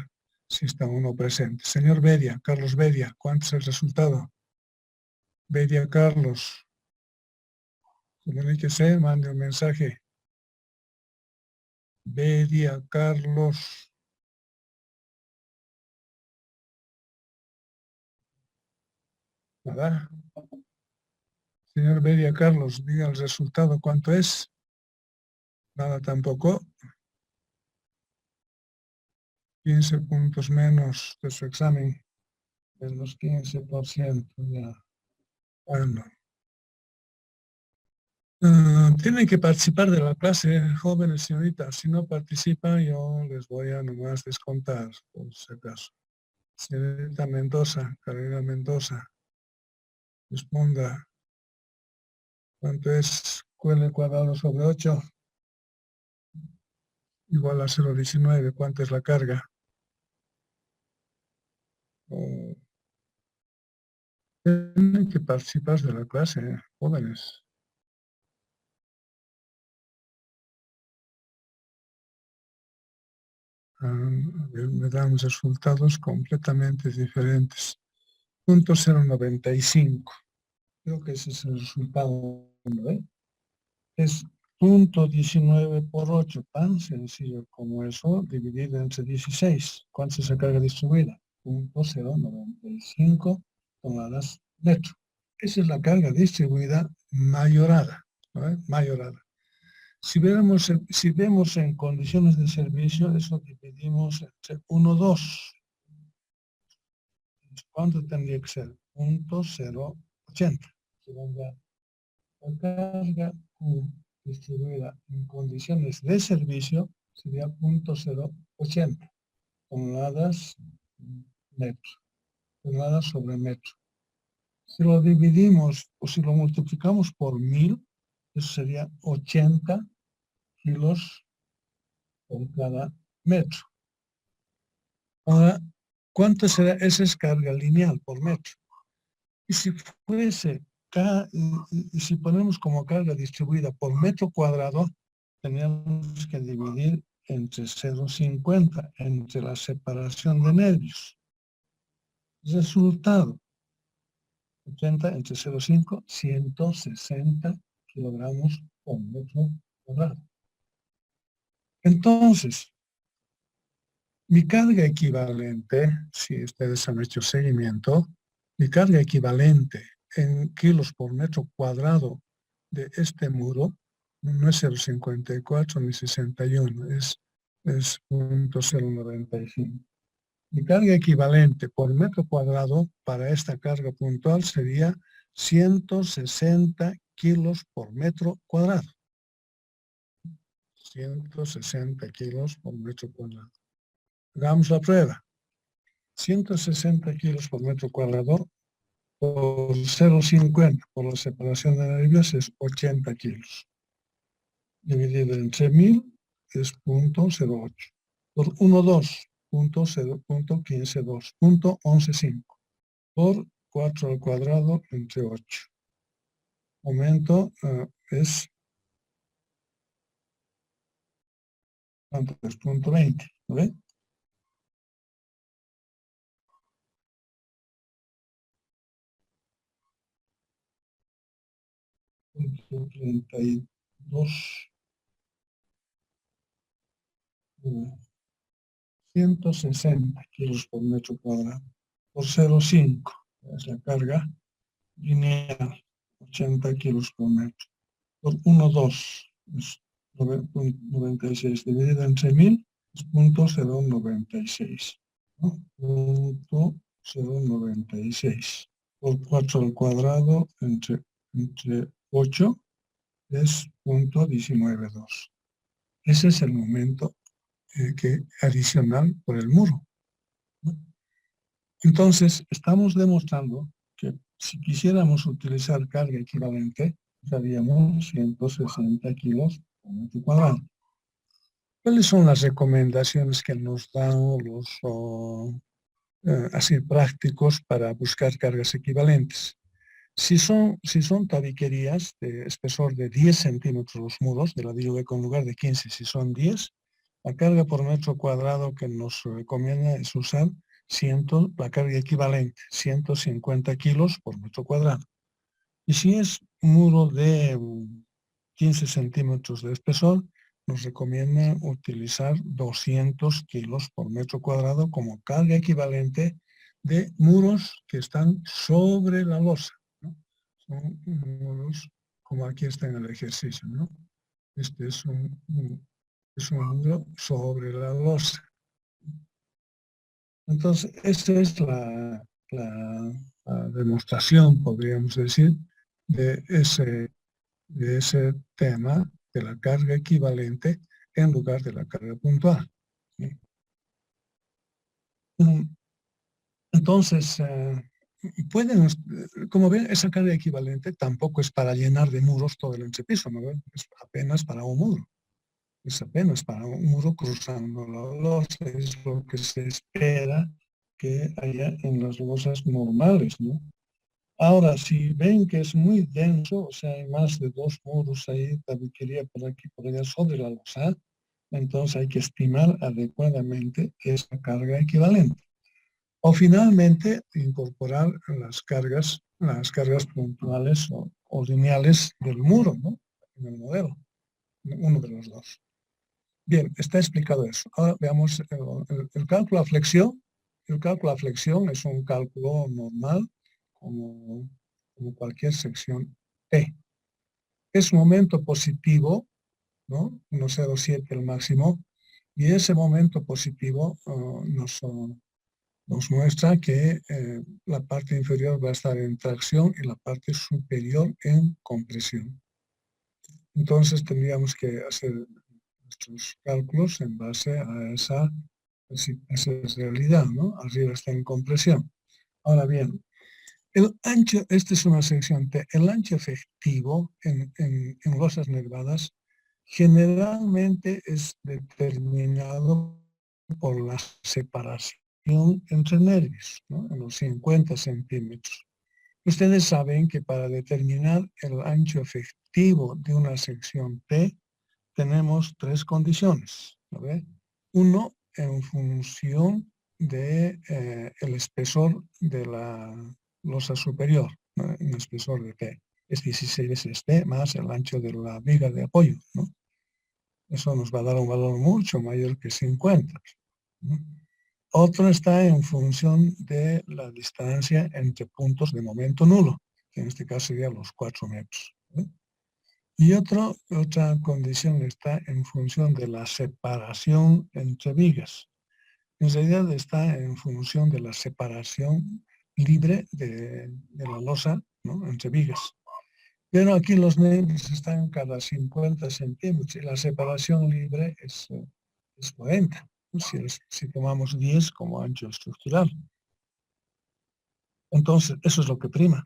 si está uno presente. Señor Bedia, Carlos Bedia, ¿cuánto es el resultado? Bedia Carlos, comuníquese, mande un mensaje. Bedia Carlos. Nada. Señor Bedia Carlos, diga el resultado, ¿cuánto es? Nada tampoco. 15 puntos menos de su examen. Menos 15%, ya. Bueno. Tienen que participar de la clase, jóvenes señoritas. Si no participan, yo les voy a nomás descontar, por si acaso. Señorita Mendoza, Carolina Mendoza, responda. ¿Cuánto es QL cuadrado sobre 8? Igual a 0,19. ¿Cuánto es la carga? Tienen que participar de la clase, jóvenes. Me dan resultados completamente diferentes. 0,095. Creo que ese es el resultado, ¿no? Es 0,19 por 8, tan sencillo como eso, dividido entre 16. ¿Cuánto es la carga distribuida? 0,095 toneladas metro. Esa es la carga distribuida mayorada. ¿vale? Mayorada. Si vemos en condiciones de servicio, eso dividimos entre 1, 2. ¿Cuánto tendría que ser? 0.080. La carga Q distribuida en condiciones de servicio sería 0.080 toneladas metro, toneladas sobre metro. Si lo dividimos o si lo multiplicamos por 1000, eso sería 80 kilos por cada metro. Ahora, ¿cuánto será? Esa es carga lineal por metro. Y si fuese, y si ponemos como carga distribuida por metro cuadrado, tenemos que dividir entre 0,50, entre la separación de nervios. Resultado, 80 entre 0,5, 160 kilogramos por metro cuadrado. Entonces, mi carga equivalente, si ustedes han hecho seguimiento, mi carga equivalente en kilos por metro cuadrado de este muro no es 0,54 ni 61, es 0,095. Mi carga equivalente por metro cuadrado para esta carga puntual sería 160 kilos por metro cuadrado. 160 kilos por metro cuadrado. Hagamos la prueba. 160 kilos por metro cuadrado por 0,50 por la separación de nervios es 80 kilos. Dividido entre 1000 es 0.08. Por 1,2, 0.152, 0.115. Por 4 al cuadrado entre 8. Aumento es 0.20, ¿ve? $32, 160 kilos por metro cuadrado, por 0,5, es la carga lineal, 80 kilos por metro, por 1,2, es 96, dividido entre 1000, es 0.096, ¿no? 0.096, por 4 al cuadrado entre 8, es 0.192. Ese es el momento adicional por el muro, ¿no? Entonces, estamos demostrando que si quisiéramos utilizar carga equivalente, usaríamos 160 kilos por metro cuadrado. ¿Cuáles son las recomendaciones que nos dan los así prácticos para buscar cargas equivalentes? Si son tabiquerías de espesor de 10 centímetros los muros de ladrillo hueco en lugar de 15, si son 10, la carga por metro cuadrado que nos recomienda es usar la carga equivalente, 150 kilos por metro cuadrado. Y si es un muro de 15 centímetros de espesor, nos recomienda utilizar 200 kilos por metro cuadrado como carga equivalente de muros que están sobre la losa, ¿no? Son muros como aquí está en el ejercicio, ¿no? Este es un muro sobre la losa. Entonces, esta es la demostración, podríamos decir, de ese tema de la carga equivalente en lugar de la carga puntual. Entonces, como ven, esa carga equivalente tampoco es para llenar de muros todo el entrepiso, ¿no? Es apenas para un muro. Es apenas para un muro cruzando la losa, es lo que se espera que haya en las losas normales, ¿no? Ahora, si ven que es muy denso, o sea, hay más de 2 muros ahí, tabiquería por aquí, por allá sobre la losa, entonces hay que estimar adecuadamente esa carga equivalente. O finalmente, incorporar las cargas puntuales o lineales del muro, ¿no? En el modelo, uno de los dos. Bien, está explicado eso. Ahora veamos el cálculo a flexión. El cálculo a flexión es un cálculo normal, como cualquier sección T. es momento positivo, ¿no? 1,07 el máximo, y ese momento positivo nos muestra que la parte inferior va a estar en tracción y la parte superior en compresión. Entonces tendríamos que hacer nuestros cálculos en base a esa realidad, ¿no? Arriba está en compresión. Ahora bien, el ancho, esta es una sección T, el ancho efectivo en losas nervadas generalmente es determinado por la separación entre nervios, ¿no? En los 50 centímetros. Ustedes saben que para determinar el ancho efectivo de una sección T tenemos tres condiciones. ¿No? Uno, en función de el espesor de la losa superior, ¿no? Un espesor de T. Es 16 veces T más el ancho de la viga de apoyo, ¿no? Eso nos va a dar un valor mucho mayor que 50. ¿No? Otro está en función de la distancia entre puntos de momento nulo, que en este caso sería los 4 metros. ¿no? Y otra condición está en función de la separación entre vigas. En realidad está en función de la separación libre de la losa, ¿no? Entre vigas. Pero aquí los nervios están cada 50 centímetros y la separación libre es 40, si tomamos 10 como ancho estructural. Entonces, eso es lo que prima.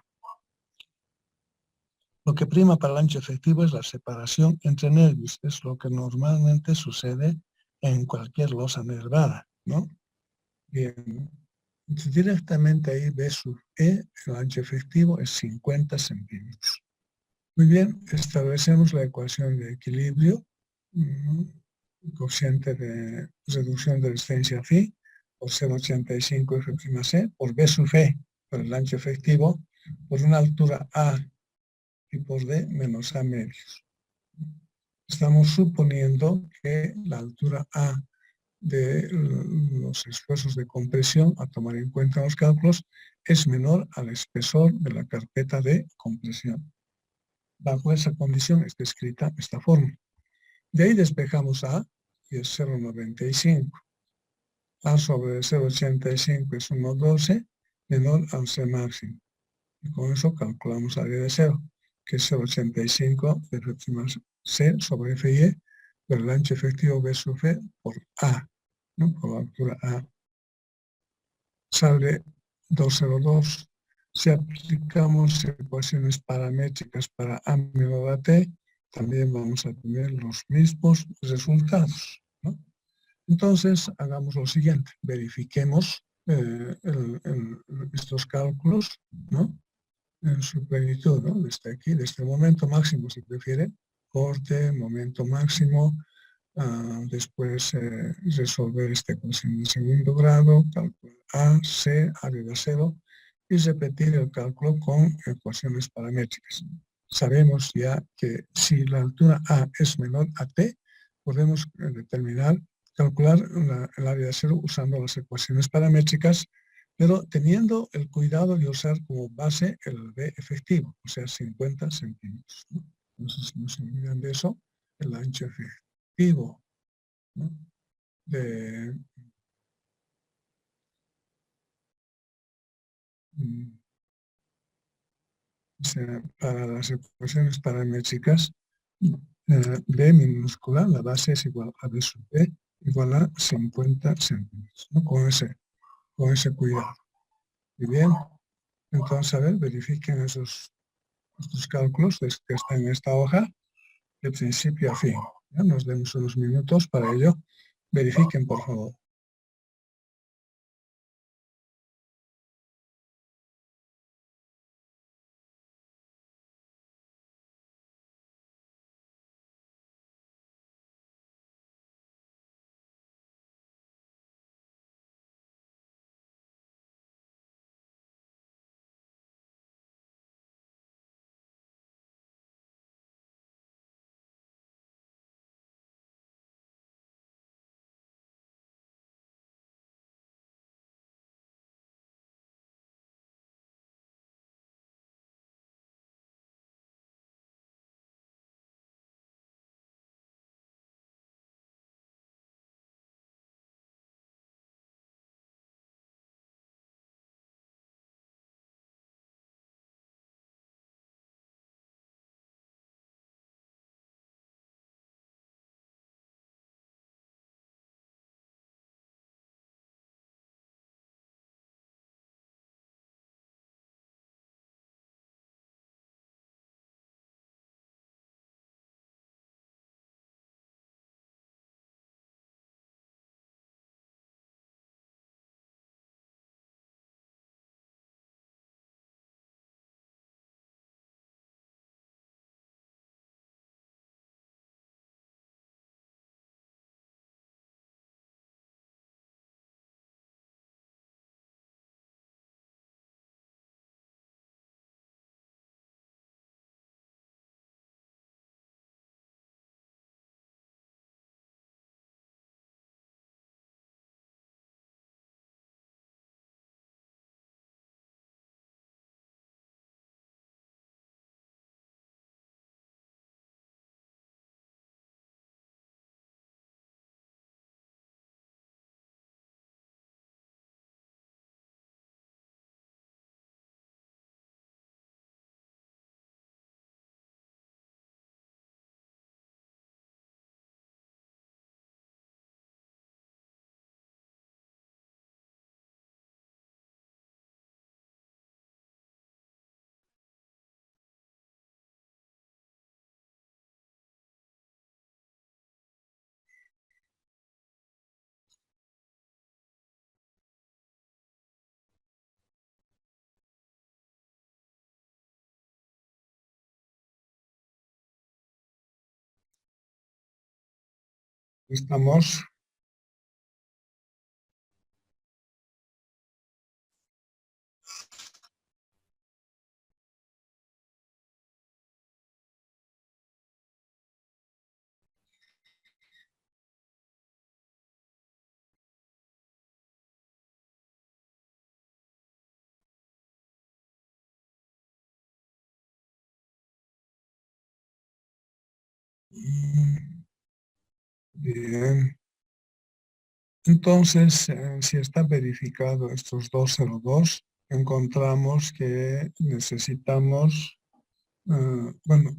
Lo que prima para el ancho efectivo es la separación entre nervios. Es lo que normalmente sucede en cualquier losa nervada, ¿no? Bien. Entonces, directamente ahí B sub E, el ancho efectivo es 50 centímetros. Muy bien, establecemos la ecuación de equilibrio, cociente de reducción de resistencia phi por 0,85 F'(C) por B sub E, por el ancho efectivo, por una altura A y por D menos A medios. Estamos suponiendo que la altura A de los esfuerzos de compresión a tomar en cuenta en los cálculos es menor al espesor de la carpeta de compresión. Bajo esa condición es descrita esta fórmula. De ahí despejamos A, y es 0,95. A sobre 0,85 es 1,12 menor al C máximo. Y con eso calculamos área de cero, que es 0,85 de F más C sobre FY, pero el ancho efectivo B sub F por A, ¿no? Por la altura A. Sale 2,02. Si aplicamos ecuaciones paramétricas para A menor a T, también vamos a tener los mismos resultados, ¿no? Entonces, hagamos lo siguiente, verifiquemos estos cálculos, ¿no? En su plenitud, ¿no? Desde aquí, desde el momento máximo, si prefiere, corte, momento máximo, después resolver esta ecuación de segundo grado, cálculo A, C, área de cero, y repetir el cálculo con ecuaciones paramétricas. Sabemos ya que si la altura A es menor a T, podemos calcular el área de cero usando las ecuaciones paramétricas, pero teniendo el cuidado de usar como base el B efectivo, o sea, 50 centímetros. ¿no? Entonces, no se olviden de eso, el ancho efectivo, ¿no? de, o sea, para las ecuaciones paramétricas, B minúscula, la base es igual a B sub B, igual a 50 centímetros, ¿no? Con ese cuidado. Y bien, entonces, a ver, verifiquen estos cálculos que están en esta hoja, de principio a fin. ¿Ya? Nos demos unos minutos para ello. Verifiquen, por favor. Estamos. Bien. Entonces, si está verificado estos 202, encontramos que necesitamos, bueno,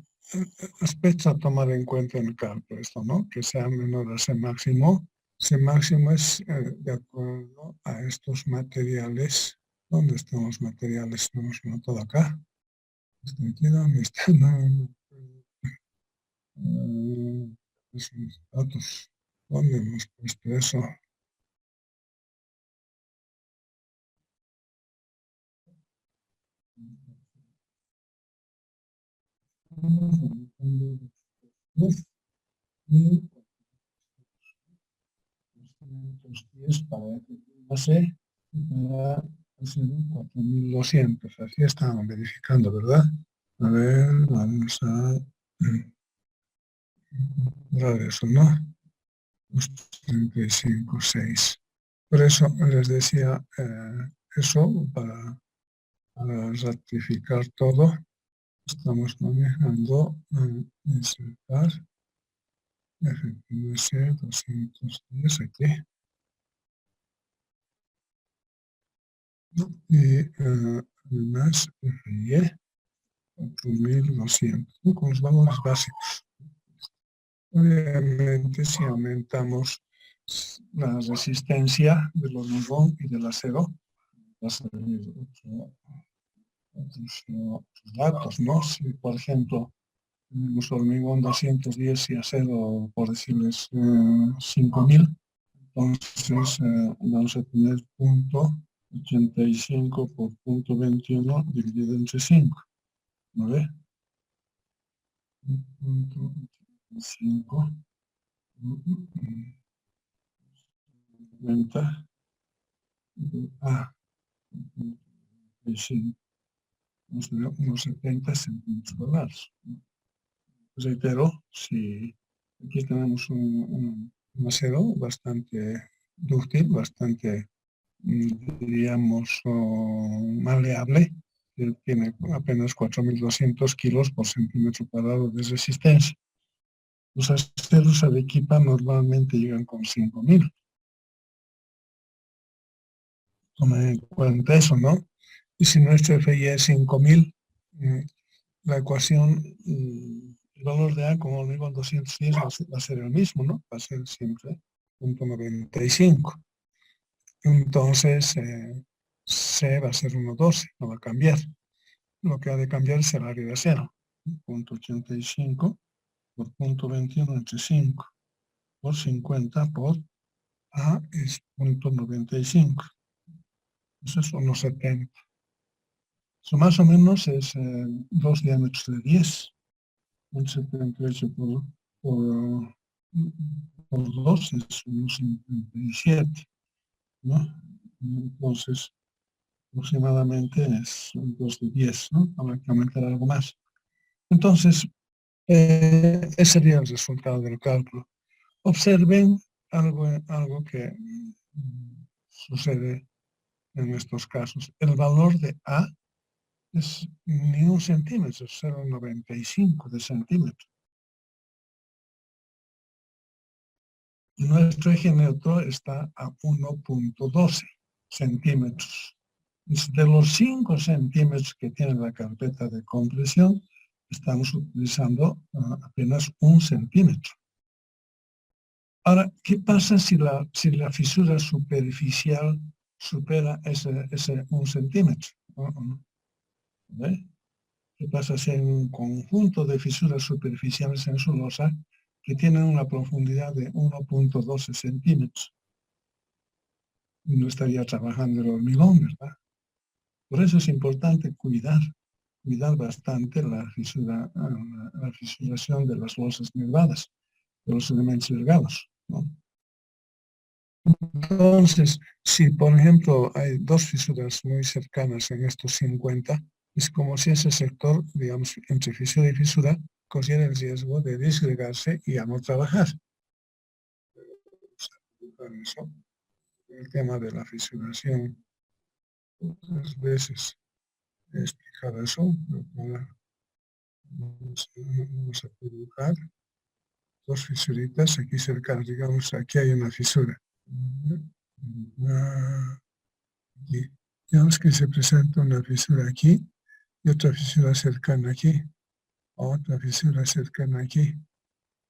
aspectos a tomar en cuenta en el cálculo, esto, ¿no? Que sea menor a ese máximo. Ese máximo es de acuerdo a estos materiales. ¿Dónde están los materiales? No hemos notado acá. Estoy aquí, ¿dónde están? Esos datos. ¿Dónde hemos puesto eso? Y 210 para base y para hacer 4200. Así estaban verificando, ¿verdad? A ver, vamos a ver eso, ¿no? 35,6. Por eso les decía eso para ratificar todo. Estamos manejando insertar FQS 210 aquí. Y además FIE 4200, ¿no? Con los valores básicos. Obviamente, si aumentamos la resistencia del hormigón y del acero, va a salir otros datos, ¿no? Si, por ejemplo, tenemos hormigón 210 y acero, por decirles, 5000, entonces vamos a tener punto 85 por punto 21 dividido entre 5, ¿no ve? Punto 85 90 a unos 70 centímetros cuadrados. Reitero, si aquí tenemos un acero bastante dúctil, bastante, diríamos, maleable, que tiene apenas 4.200 kilos por centímetro cuadrado de resistencia. Los aceros Arequipa normalmente llegan con 5.000. Tomen en cuenta eso, ¿no? Y si nuestro FI es 5.000, la ecuación, el valor de A, como digo, en 210 va a ser el mismo, ¿no? Va a ser siempre 0.95. Entonces, C va a ser 1.12, no va a cambiar. Lo que ha de cambiar es el área de acero. 0.85 por 0.21 entre 5 por 50 por A es 0.95. Eso es 1.70. Eso más o menos es 2 diámetros de 10. 1.78 por 2 es 1.57, ¿no? Entonces, aproximadamente es 2 de 10, ¿no? Habrá que aumentar algo más. Entonces, ese sería el resultado del cálculo. Observen algo que sucede en estos casos. El valor de A es ni 1 centímetro, es 0,95 de centímetro. Y nuestro eje neutro está a 1.12 centímetros. De los 5 centímetros que tiene la carpeta de compresión, estamos utilizando apenas 1 centímetro. Ahora, ¿qué pasa si la fisura superficial supera ese 1 centímetro? ¿Ve? ¿Qué pasa si hay un conjunto de fisuras superficiales en su losa que tienen una profundidad de 1.12 centímetros? No estaría trabajando el hormigón, ¿verdad? Por eso es importante cuidar bastante la fisuración de las losas nervadas, de los elementos delgados. ¿no? Entonces, si por ejemplo hay dos fisuras muy cercanas en estos 50, es como si ese sector, digamos, entre fisura y fisura, corriera el riesgo de disgregarse y a no trabajar. Eso, el tema de la fisuración, otras veces he explicado eso, vamos a dibujar dos fisuritas aquí cerca, digamos, aquí hay una fisura. Aquí. Digamos que se presenta una fisura aquí y otra fisura cercana aquí, otra fisura cercana aquí,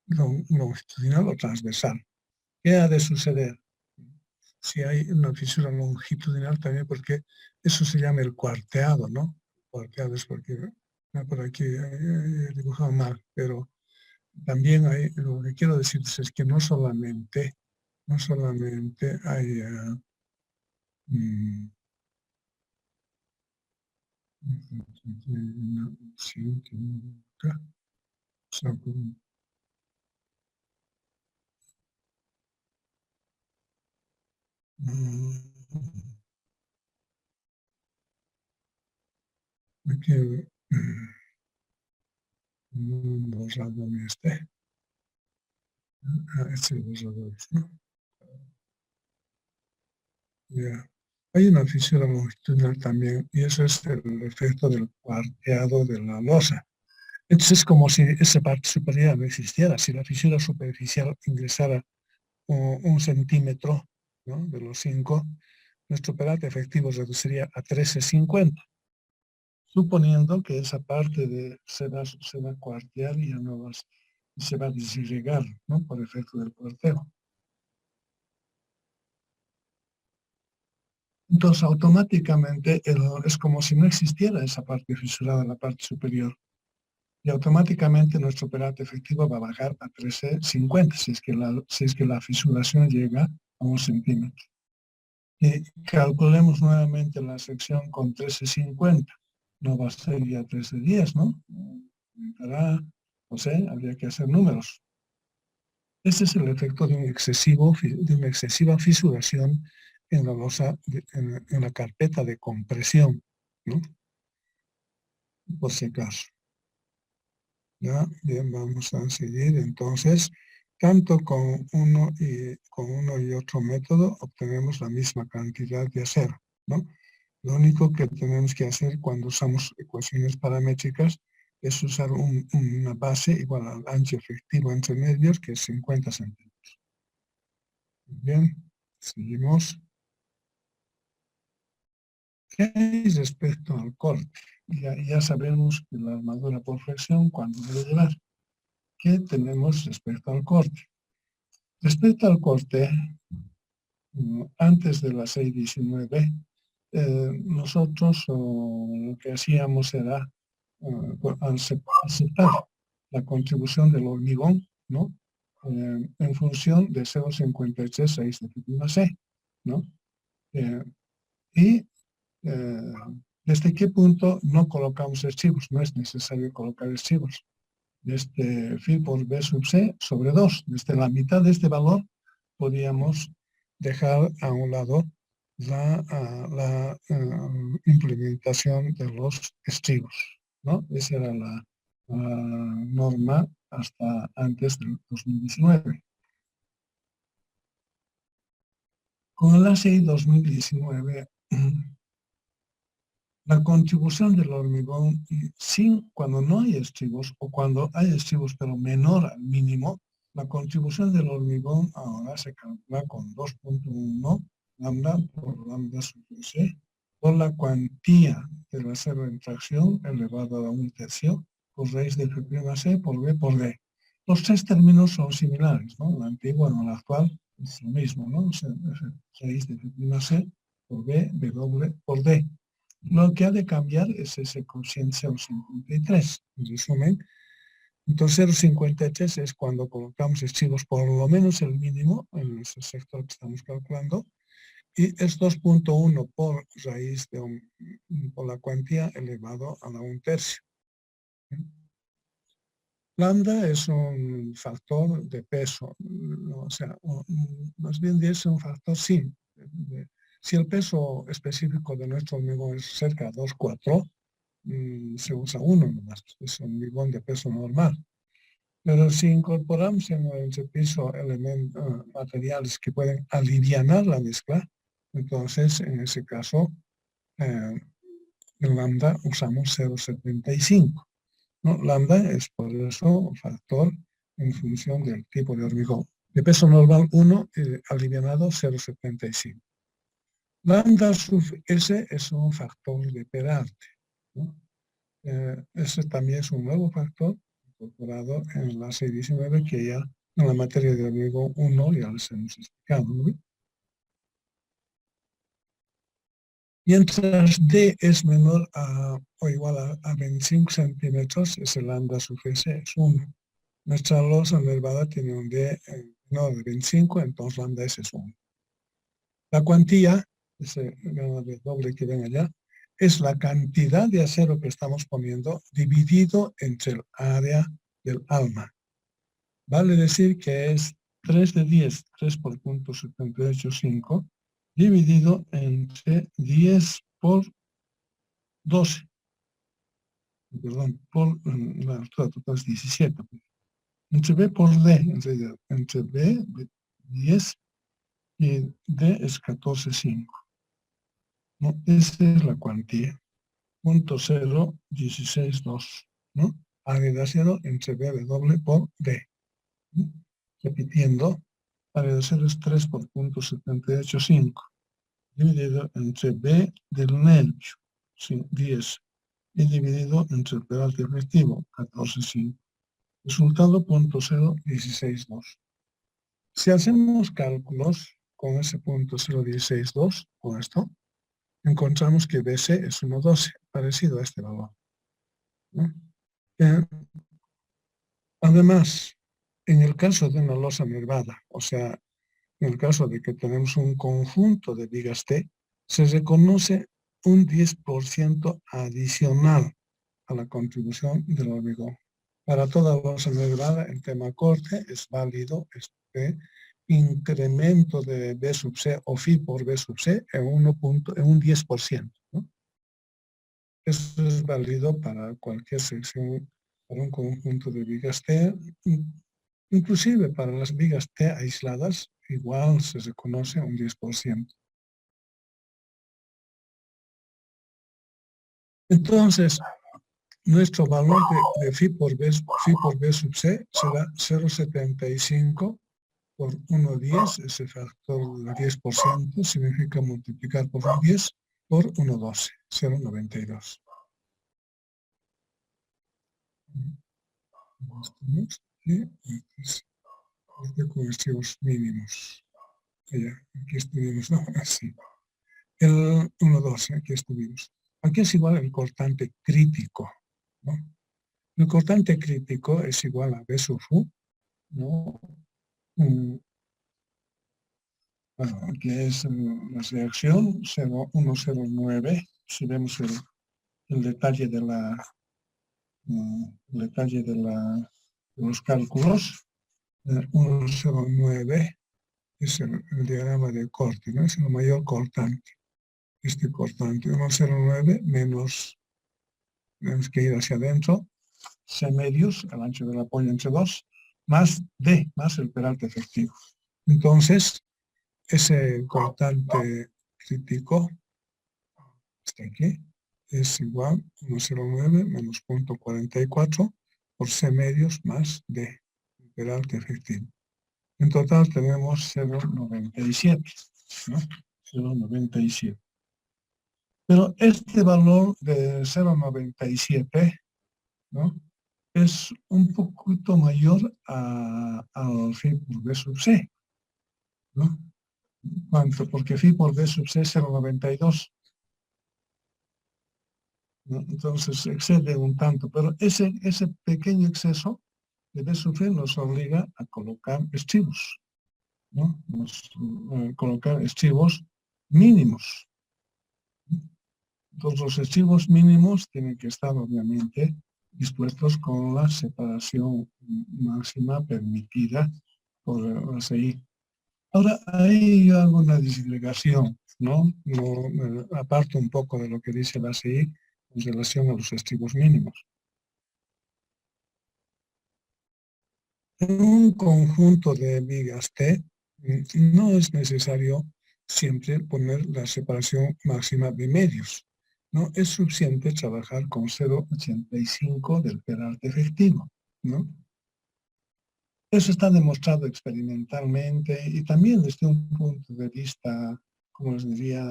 longitudinal o transversal. ¿Qué ha de suceder? Si hay una fisura longitudinal también, porque eso se llama el cuarteado, ¿no? Cuarteado es porque por aquí he dibujado mal, pero también hay, lo que quiero decir es que no solamente hay aquí un borrador este borrador, ¿no? Ya. Hay una fisura longitudinal también y eso es el efecto del cuarteado de la losa. Entonces es como si esa parte superior no existiera. Si la fisura superficial ingresara un centímetro, ¿no?, de los 5, nuestro peralte efectivo reduciría a 13,50, suponiendo que esa parte se va a cuartear y ya no se va a disgregar, ¿no?, por efecto del cuarteo. Entonces, automáticamente es como si no existiera esa parte fisurada en la parte superior. Y automáticamente nuestro peralte efectivo va a bajar a 13,50 si es que la fisuración llega a 1 centímetro. Y calculemos nuevamente la sección con 13,50. No va a ser ya 13,10, ¿no? No sé, habría que hacer números. Ese es el efecto de una excesiva fisuración en la losa, en la carpeta de compresión, ¿no? Por si acaso. Ya, bien, vamos a seguir. Entonces, tanto con uno y otro método obtenemos la misma cantidad de acero, ¿no? Lo único que tenemos que hacer cuando usamos ecuaciones paramétricas es usar una base igual al ancho efectivo entre medios, que es 50 centímetros. Bien, seguimos. ¿Qué hay respecto al corte? Ya sabemos que la armadura por flexión, ¿cuánto debe llevar? ¿Qué tenemos respecto al corte? Respecto al corte, antes de la 619, nosotros lo que hacíamos era aceptar la contribución del hormigón, ¿no?, en función de 0,53 raíz de fibra C, ¿no? Y desde qué punto no colocamos archivos, no es necesario colocar archivos. Desde phi por b sub c sobre 2, desde la mitad de este valor podíamos dejar a un lado la implementación de los estribos, ¿no? Esa era la norma hasta antes del 2019. Con la ASEI 2019, la contribución del hormigón, cuando no hay estribos o cuando hay estribos pero menor al mínimo, la contribución del hormigón ahora se calcula con 2,1 lambda por lambda sobre C por la cuantía del acero en tracción elevado a 1/3 por raíz de F'(C) por B por D. Los tres términos son similares, ¿no? La antigua, no la actual, es lo mismo, ¿no? O sea, raíz de F'(C) por B, W por D. Lo que ha de cambiar es ese cociente 0,53. En resumen, entonces 0,53 es cuando colocamos archivos por lo menos el mínimo en ese sector que estamos calculando, y es 2,1 por raíz por la cuantía elevado a la 1/3. Lambda es un factor de peso, o sea, más bien es un factor sí. Si el peso específico de nuestro hormigón es cerca de 2,4, se usa uno nomás, es un hormigón de peso normal. Pero si incorporamos en ese piso elementos, materiales que pueden alivianar la mezcla, entonces en ese caso en lambda usamos 0,75. ¿No? Lambda es por eso un factor en función del tipo de hormigón. De peso normal 1, alivianado 0,75. Lambda sub S es un factor de Peralta, ¿no? Ese también es un nuevo factor incorporado en la 619 que ya en la materia de hormigón 1 ya les hemos explicado, ¿no? Mientras D es menor o igual a 25 centímetros, ese lambda sub S es 1. Nuestra losa nervada tiene un D menor de 25, entonces lambda S es 1. La cuantía, ese doble que ven allá, es la cantidad de acero que estamos poniendo dividido entre el área del alma. Vale decir que es 3 de 10, 3 por punto 785, dividido entre 10 por 12. Perdón, por la altura total es 17. Entre B por D, en realidad, entre B 10 y D es 14,5. ¿No? Esa es la cuantía. 0.0162, ¿no? Área de acero entre B doble por D. ¿No? Repitiendo, área de acero es 3 por punto 785, dividido entre B del nervio, sí, 10, y dividido entre el Peralta efectivo, 14,5. Resultado 0.0162. Si hacemos cálculos con ese 0.0162, con esto, encontramos que BC es 1,12, parecido a este valor, ¿no? Además, en el caso de una losa nervada, o sea, en el caso de que tenemos un conjunto de vigas T, se reconoce un 10% adicional a la contribución del hormigón. Para toda losa nervada, el tema corte es válido este incremento de B sub C o phi por B sub C en un 10%, ¿no? Eso es válido para cualquier sección, para un conjunto de vigas T, inclusive para las vigas T aisladas, igual se reconoce un 10%. Entonces, nuestro valor de phi por B sub C será 0,75 por 1,10, ese factor del 10% significa multiplicar por un 10 por 1,12, 0,92. Y correctivos mínimos. Allá, aquí estuvimos, ¿no? Así. El 1,12, aquí estuvimos. Aquí es igual el cortante crítico, ¿no? El cortante crítico es igual a B sub U, ¿no? Bueno, aquí es la reacción 109. Si vemos el detalle de los cálculos, 109 es el diagrama de corte, ¿no? Es el mayor cortante. Este cortante 109 menos, tenemos que ir hacia adentro, C medios, el ancho del apoyo entre 2, más D, más el Peralta efectivo. Entonces, ese cortante crítico, está aquí, es igual a 1,09 menos 0,44 por C medios más D, Peralta efectivo. En total tenemos 0,97, ¿no? 0,97. Pero este valor de 0,97, ¿no? Es un poquito mayor al phi por B sub C, ¿no? ¿Cuánto? Porque phi por B sub C es 0,92. ¿No? Entonces excede un tanto, pero ese pequeño exceso de B sub C nos obliga a colocar estribos, ¿no? Colocar estribos mínimos. Entonces los estribos mínimos tienen que estar obviamente dispuestos con la separación máxima permitida por el ASI. Ahora, ahí yo hago una disgregación, ¿no? Me aparto un poco de lo que dice el ASI en relación a los estribos mínimos. En un conjunto de vigas T, no es necesario siempre poner la separación máxima de medios. ¿No? Es suficiente trabajar con 0,85 del peralte efectivo, ¿no? Eso está demostrado experimentalmente y también desde un punto de vista, como les diría,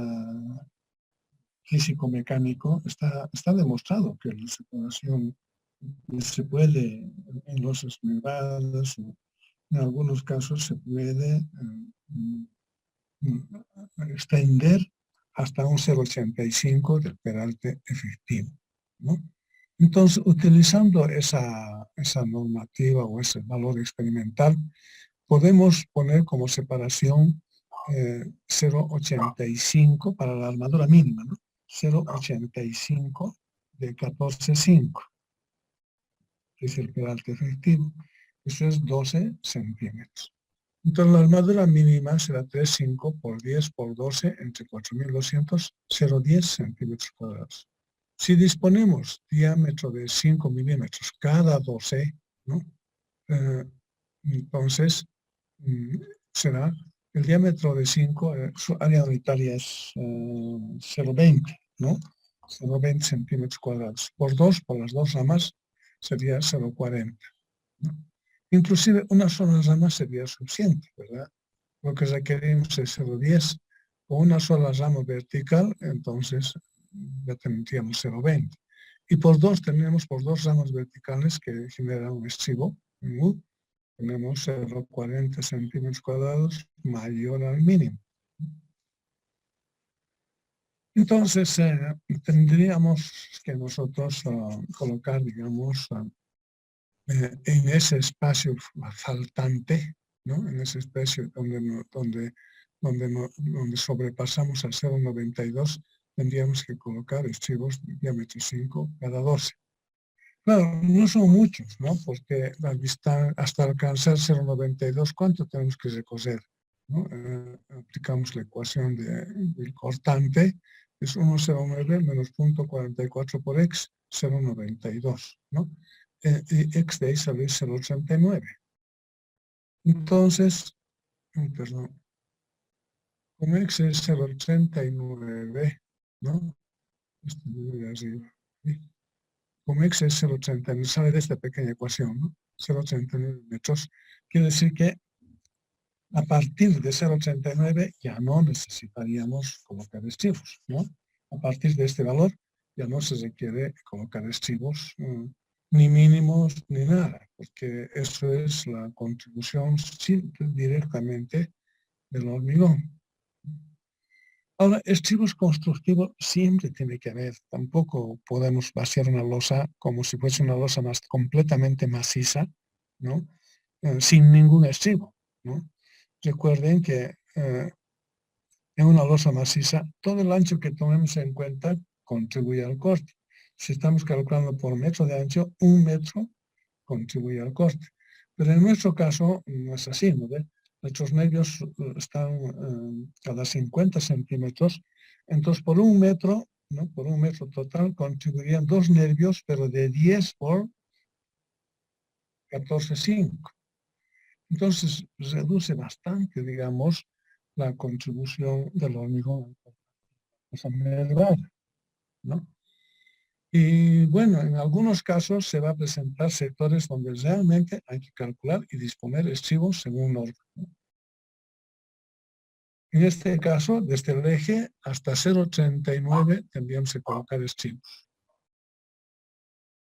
físico-mecánico, está demostrado que la separación se puede en los esmeraldas, en algunos casos se puede extender hasta un 0,85 del peralte efectivo, ¿no? Entonces, utilizando esa normativa o ese valor experimental, podemos poner como separación 0,85 para la armadura mínima, ¿no? 0,85 de 14,5, que es el peralte efectivo. Eso es 12 centímetros. Entonces la armadura mínima será 3,5 por 10 por 12 entre 4.200, 0,10 centímetros cuadrados. Si disponemos diámetro de 5 milímetros cada 12, ¿no? Entonces será el diámetro de 5, su área unitaria es 0,20, ¿no? 0,20 centímetros cuadrados. Por 2, por las dos ramas, sería 0,40. ¿No? Inclusive una sola rama sería suficiente, ¿verdad? Lo que requerimos es 0,10 o una sola rama vertical, entonces ya tendríamos 0,20. Y por dos tenemos por dos ramas verticales que generan un estribo, tenemos 0,40 centímetros cuadrados mayor al mínimo. Entonces tendríamos que nosotros colocar, digamos, en ese espacio faltante, ¿no? En ese espacio donde sobrepasamos al 0,92, tendríamos que colocar estribos de diámetro 5 cada 12. Claro, no son muchos, ¿no? Porque hasta alcanzar 0,92, ¿cuánto tenemos que recorrer? ¿No? Aplicamos la ecuación del cortante, es 1,09 menos 0,44 por x, 0,92, ¿no? Y x de ahí sale 0,89. Entonces, perdón, como x es 0,89, ¿no? Esto de arriba. Como x es 0,89, sale de esta pequeña ecuación, ¿no? 0,89 metros. Quiere decir que a partir de 0,89 ya no necesitaríamos colocar estribos, ¿no? A partir de este valor ya no se requiere colocar estribos ni mínimos ni nada, porque eso es la contribución simple directamente del hormigón. Ahora, estribos constructivos siempre tiene que haber. Tampoco podemos vaciar una losa como si fuese una losa más completamente maciza, ¿no? Sin ningún estribo, ¿no? Recuerden que en una losa maciza, todo el ancho que tomemos en cuenta contribuye al corte. Si estamos calculando por metro de ancho, 1 metro contribuye al corte. Pero en nuestro caso no es así, ¿no ve? Nuestros nervios están cada 50 centímetros, entonces por 1 metro, ¿no? Por 1 metro total contribuirían 2 nervios, pero de 10 por 14,5. Entonces reduce bastante, digamos, la contribución del hormigón a nervar, ¿no? Y bueno, en algunos casos se va a presentar sectores donde realmente hay que calcular y disponer estribos según orden, ¿no? En este caso, desde el eje hasta 0,39 tendríamos que colocar estribos.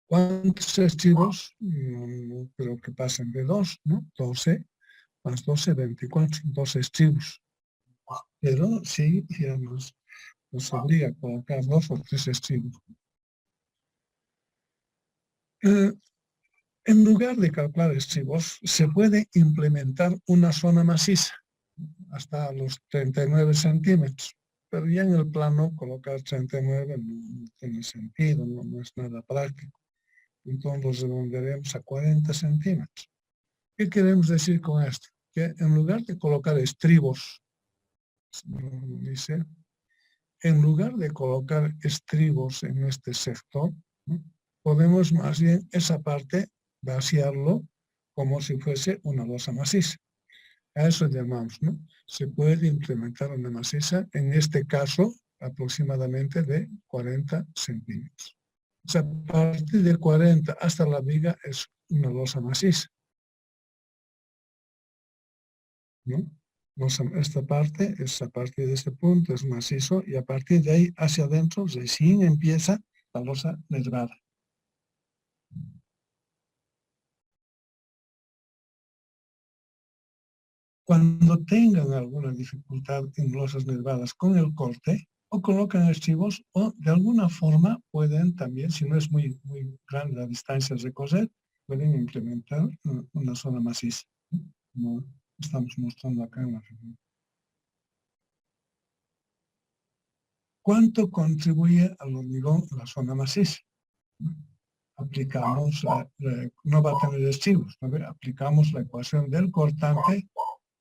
¿Cuántos estribos? Creo que pasen de 2, ¿no? 12 más 12, 24, 12 estribos. Pero sí, ya nos obliga a colocar 2 o 3 estribos. En lugar de calcular estribos, se puede implementar una zona maciza hasta los 39 centímetros. Pero ya en el plano colocar 39 no tiene sentido, no es nada práctico. Entonces los redondearemos a 40 centímetros. ¿Qué queremos decir con esto? Que en lugar de colocar estribos, dice, en lugar de colocar estribos en este sector, ¿no?, podemos más bien esa parte vaciarlo como si fuese una losa maciza. A eso llamamos, ¿no? Se puede implementar una maciza, en este caso, aproximadamente de 40 centímetros. O sea, a partir de 40 hasta la viga es una losa maciza, ¿no? Esta parte es a partir de este punto, es macizo, y a partir de ahí hacia adentro recién empieza la losa nervada. Cuando tengan alguna dificultad en losas nervadas con el corte, o colocan estribos, o de alguna forma pueden también, si no es muy grande la distancia de coser, pueden implementar una zona maciza, como estamos mostrando acá en la figura. ¿Cuánto contribuye al hormigón la zona maciza? Aplicamos, no va a tener estribos, ¿no? Aplicamos la ecuación del cortante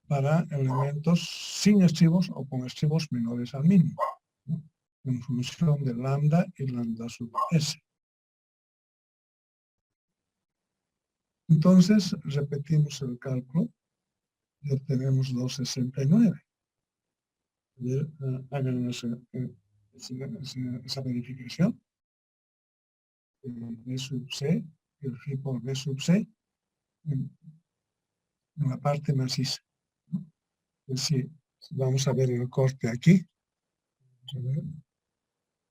para elementos sin estribos o con estribos menores al mínimo, ¿no?, en función de lambda y lambda sub S. Entonces, repetimos el cálculo y obtenemos 269. Hagan esa verificación. B sub C, el phi por B sub C, en la parte maciza, ¿no? Es decir, vamos a ver el corte aquí.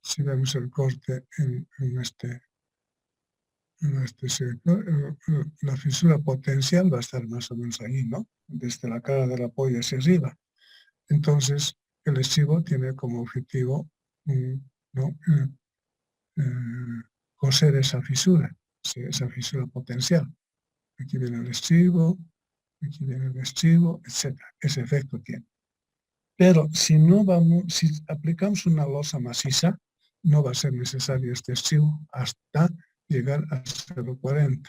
Si vemos el corte en este sector, la fisura potencial va a estar más o menos ahí, ¿no? Desde la cara del apoyo hacia arriba. Entonces, el estribo tiene como objetivo, ¿no?, coser esa fisura potencial. Aquí viene el estribo, aquí viene el estribo, etc. Ese efecto tiene. Pero si aplicamos una losa maciza, no va a ser necesario este estribo hasta llegar a 0,40.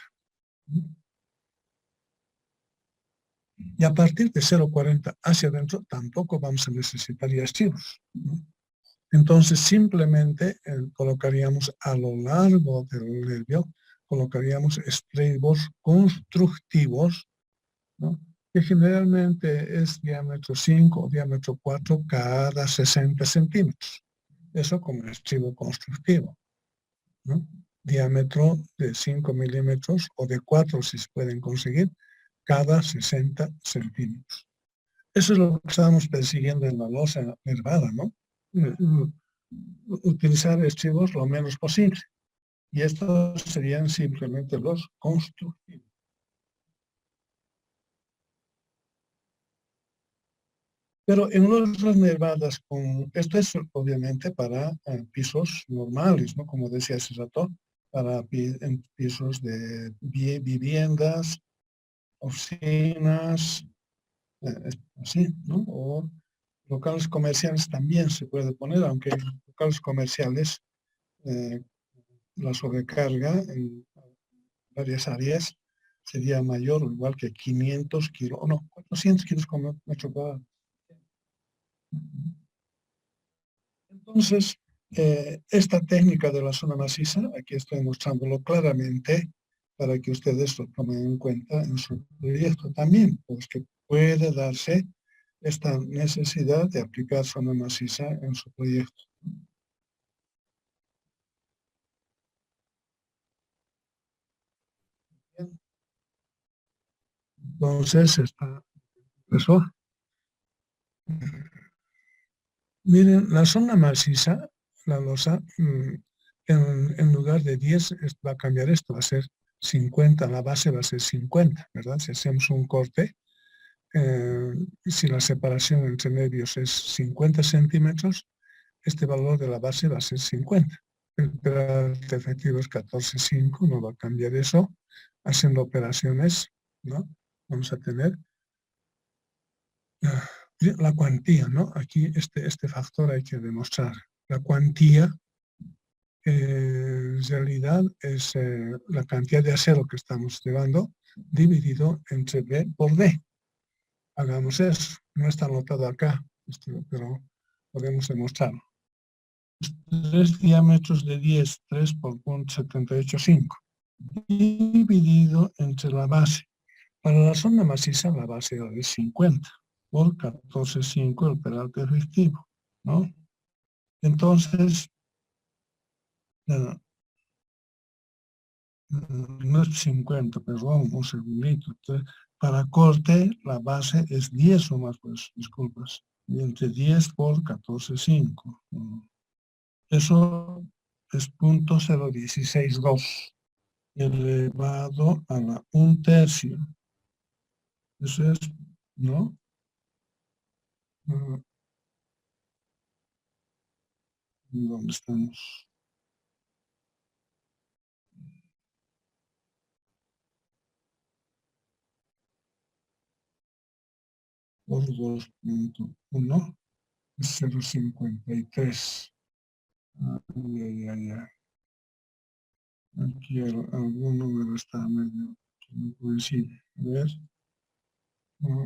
Y a partir de 0,40 hacia adentro tampoco vamos a necesitar ya estribos, ¿no? Entonces simplemente colocaríamos a lo largo del nervio, colocaríamos estribos constructivos, ¿no?, que generalmente es diámetro 5 o diámetro 4 cada 60 centímetros. Eso como estribo constructivo, ¿no? Diámetro de 5 milímetros o de 4 si se pueden conseguir cada 60 centímetros. Eso es lo que estábamos persiguiendo en la losa nervada, ¿no? Utilizar estribos lo menos posible. Y estos serían simplemente los constructivos. Pero en losas nervadas, esto es obviamente para pisos normales, ¿no? Como decía hace rato, para pisos de viviendas, oficinas, así, ¿no? O locales comerciales también se puede poner, aunque en locales comerciales la sobrecarga en varias áreas sería mayor o igual que 500 kilos, o no, 400 kilos por metro cuadrado. Entonces, esta técnica de la zona maciza, aquí estoy mostrándolo claramente para que ustedes lo tomen en cuenta en su proyecto también, pues que puede darse esta necesidad de aplicar zona maciza en su proyecto. Entonces, eso. Miren, la zona maciza, la losa, en lugar de 10 va a cambiar esto, va a ser 50, la base va a ser 50, ¿verdad? Si hacemos un corte, si la separación entre nervios es 50 centímetros, este valor de la base va a ser 50. El peralte efectivo es 14,5, no va a cambiar eso. Haciendo operaciones, ¿no? Vamos a tener la cuantía, ¿no? Aquí este factor hay que demostrar. La cuantía En realidad es la cantidad de acero que estamos llevando dividido entre B por D. Hagamos eso. No está anotado acá, pero podemos demostrarlo. 3 diámetros de 10, 3 por 0.785, dividido entre la base. Para la sonda maciza la base es 50 por 14,5 el peralte efectivo, ¿no? Entonces, no es 50, perdón, un segundito. Entonces, para corte la base es 10 o más, pues, disculpas. Y entre 10 por 14,5. Eso es 0.0162 elevado a la 1/3. Eso es, ¿no? ¿Dónde estamos? Por 2.1 es 0.53. Ya. Aquí algún número está medio que no coincide. A ver,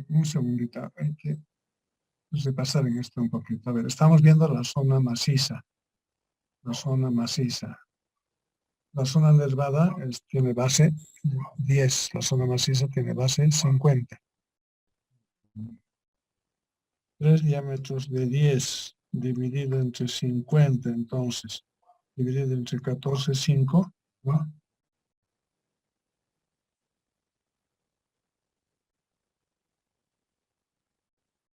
un segundito, hay que repasar en esto un poquito. A ver, estamos viendo la zona maciza. La zona maciza. La zona nervada tiene base 10, la zona maciza tiene base 50. 3 diámetros de 10 dividido entre 50, entonces, dividido entre 14,5, ¿no?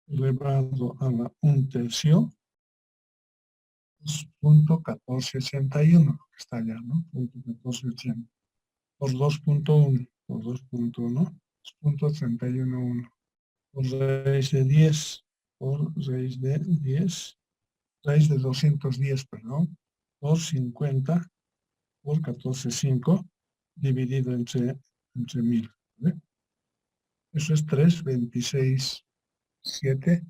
Elevado a la 1/3, es 0.1481, que está allá, ¿no? 0.1480. Por 2.1, por 2.1, es 0.311. Por raíz de 10, por raíz de 10, raíz de 210, perdón, por 50, por 14,5, dividido entre 1000. ¿Vale? Eso es 3,26,7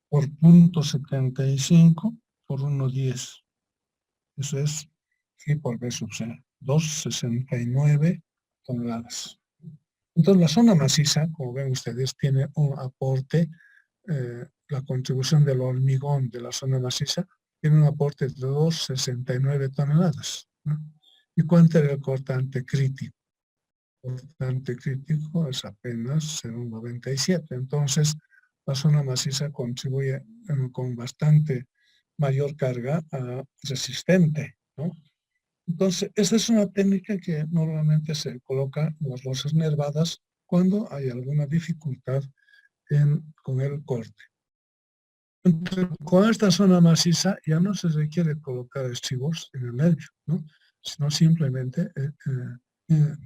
por 0.75 por 1,10. Eso es G por B sub C, 2,69 toneladas. Entonces la zona maciza, como ven ustedes, tiene un aporte, la contribución del hormigón de la zona maciza tiene un aporte de 2,69 toneladas. ¿No? ¿Y cuánto era el cortante crítico? El cortante crítico es apenas 0,97. Entonces la zona maciza contribuye con bastante mayor carga resistente, ¿no? Entonces, esa es una técnica que normalmente se coloca en las losas nervadas cuando hay alguna dificultad con el corte. Entonces, con esta zona maciza ya no se requiere colocar estribos en el nervio, ¿no? Sino simplemente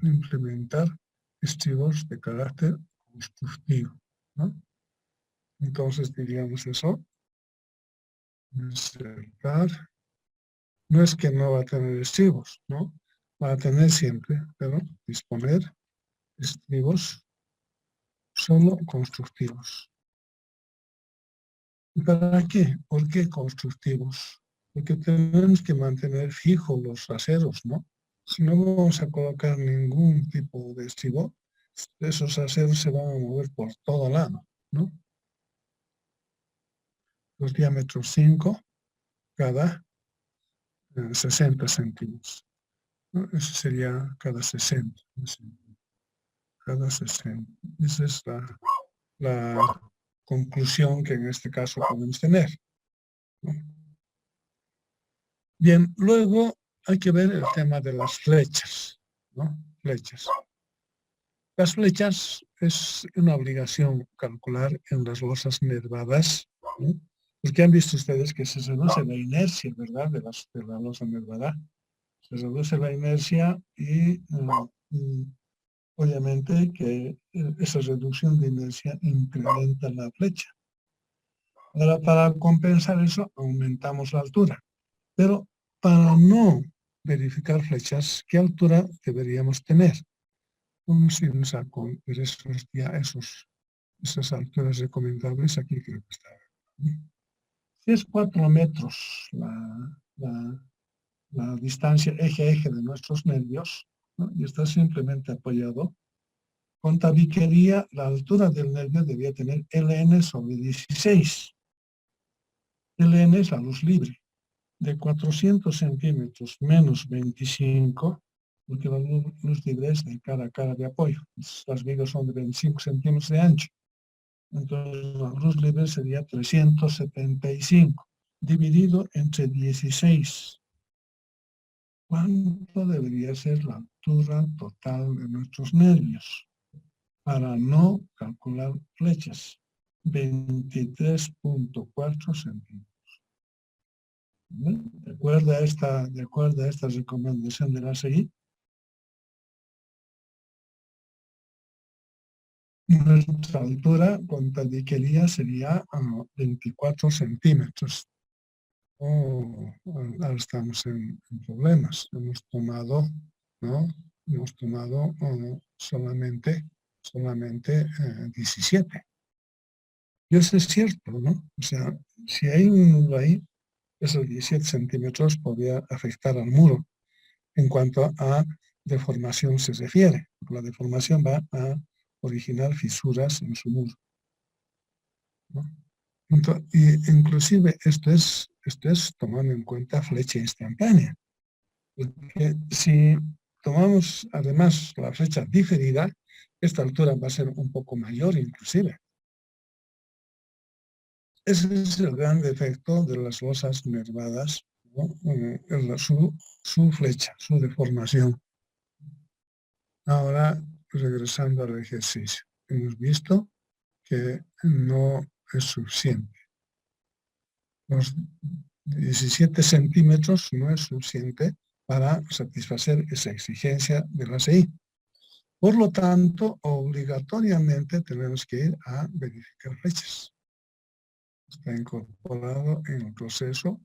implementar estribos de carácter constructivo, ¿no? Entonces, diríamos eso, insertar. No es que no va a tener estribos, ¿no? Va a tener siempre, pero disponer estribos solo constructivos. ¿Y para qué? ¿Por qué constructivos? Porque tenemos que mantener fijos los aceros, ¿no? Si no vamos a colocar ningún tipo de estribo, esos aceros se van a mover por todo lado, ¿no? Los diámetros 5 cada 60 centímetros, ¿no? Eso sería cada 60. Cada 60. Esa es la conclusión que en este caso podemos tener, ¿no? Bien, luego hay que ver el tema de las flechas, ¿no? Flechas. Las flechas es una obligación calcular en las losas nervadas, ¿no? Porque han visto ustedes que se reduce la inercia, ¿verdad? De la losa nervada. Se reduce la inercia y obviamente que esa reducción de inercia incrementa la flecha. Ahora, para compensar eso, aumentamos la altura. Pero para no verificar flechas, ¿qué altura deberíamos tener? Vamos a irnos a ver esas alturas recomendables. Aquí creo que está. Si es 4 metros la distancia eje a eje de nuestros nervios, ¿no? Y está simplemente apoyado, con tabiquería la altura del nervio debía tener ln sobre 16. ln es la luz libre. De 400 centímetros menos 25, porque la luz libre es de cara a cara de apoyo. Las vigas son de 25 centímetros de ancho. Entonces la luz libre sería 375, dividido entre 16. ¿Cuánto debería ser la altura total de nuestros nervios? Para no calcular flechas, 23.4 centímetros. ¿De acuerdo a esta recomendación de la ACI? Nuestra altura con tabiquería sería 24 centímetros. Ahora estamos en problemas. Hemos tomado, ¿no? Hemos tomado solamente 17. Y eso es cierto, ¿no? O sea, si hay un nudo ahí, esos 17 centímetros podría afectar al muro en cuanto a deformación se refiere. La deformación va a originar fisuras en su muro, ¿no? Y inclusive esto es tomando en cuenta flecha instantánea. Porque si tomamos además la flecha diferida, esta altura va a ser un poco mayor inclusive. Ese es el gran defecto de las losas nervadas, ¿no? Su flecha, su deformación. Ahora, regresando al ejercicio, hemos visto que no es suficiente. Los 17 centímetros no es suficiente para satisfacer esa exigencia de la CI. Por lo tanto, obligatoriamente tenemos que ir a verificar flechas. Está incorporado en el proceso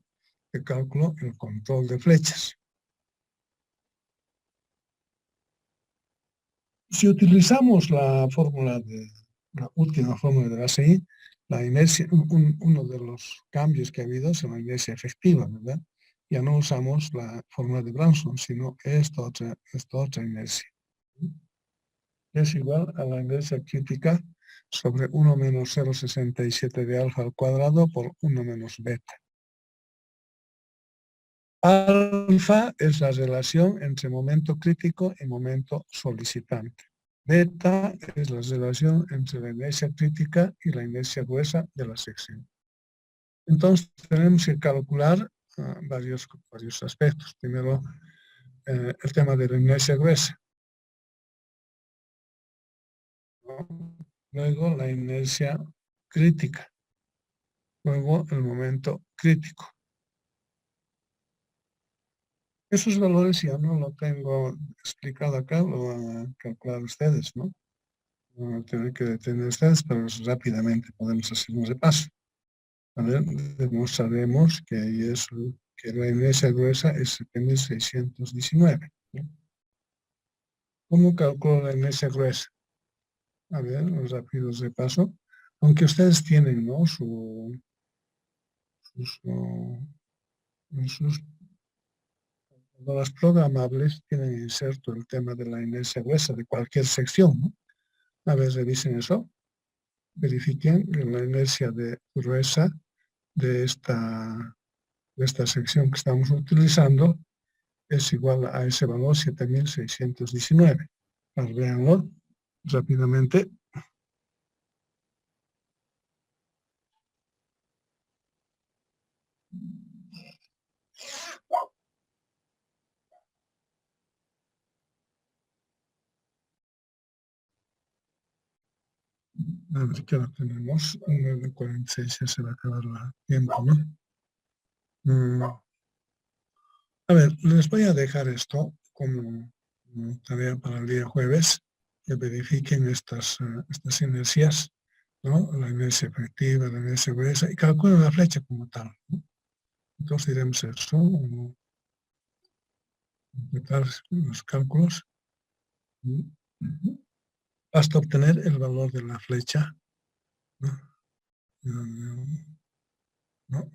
de cálculo el control de flechas. Si utilizamos la última fórmula de la CI, la inercia, uno de los cambios que ha habido es la inercia efectiva, ¿verdad? Ya no usamos la fórmula de Branson, sino esta otra inercia. Es igual a la inercia crítica sobre 1 menos 0,67 de alfa al cuadrado por 1 menos beta. Alfa es la relación entre momento crítico y momento solicitante. Beta es la relación entre la inercia crítica y la inercia gruesa de la sección. Entonces tenemos que calcular varios aspectos. Primero, el tema de la inercia gruesa, ¿no? Luego la inercia crítica. Luego el momento crítico. Esos valores ya no lo tengo explicado acá, lo van a calcular ustedes, ¿no? Van a tener que detener ustedes, pero rápidamente podemos hacer un repaso. A ver, demostraremos que la inercia gruesa es 7619. ¿No? ¿Cómo calculo la inercia gruesa? A ver, un rápido repaso. Aunque ustedes tienen, ¿no? sus las programables tienen inserto el tema de la inercia gruesa de cualquier sección, ¿no? A ver, revisen eso. Verifiquen la inercia gruesa de esta sección que estamos utilizando es igual a ese valor 7619. Ahora veanlo rápidamente. A ver qué hora tenemos. 9:46, ya se va a acabar el tiempo, ¿no? A ver, les voy a dejar esto como tarea para el día jueves, que verifiquen estas inercias, ¿no? La inercia efectiva, la inercia gruesa, y calculen la flecha como tal, ¿no? Entonces diremos eso, completar los cálculos, hasta obtener el valor de la flecha, ¿no? ¿No?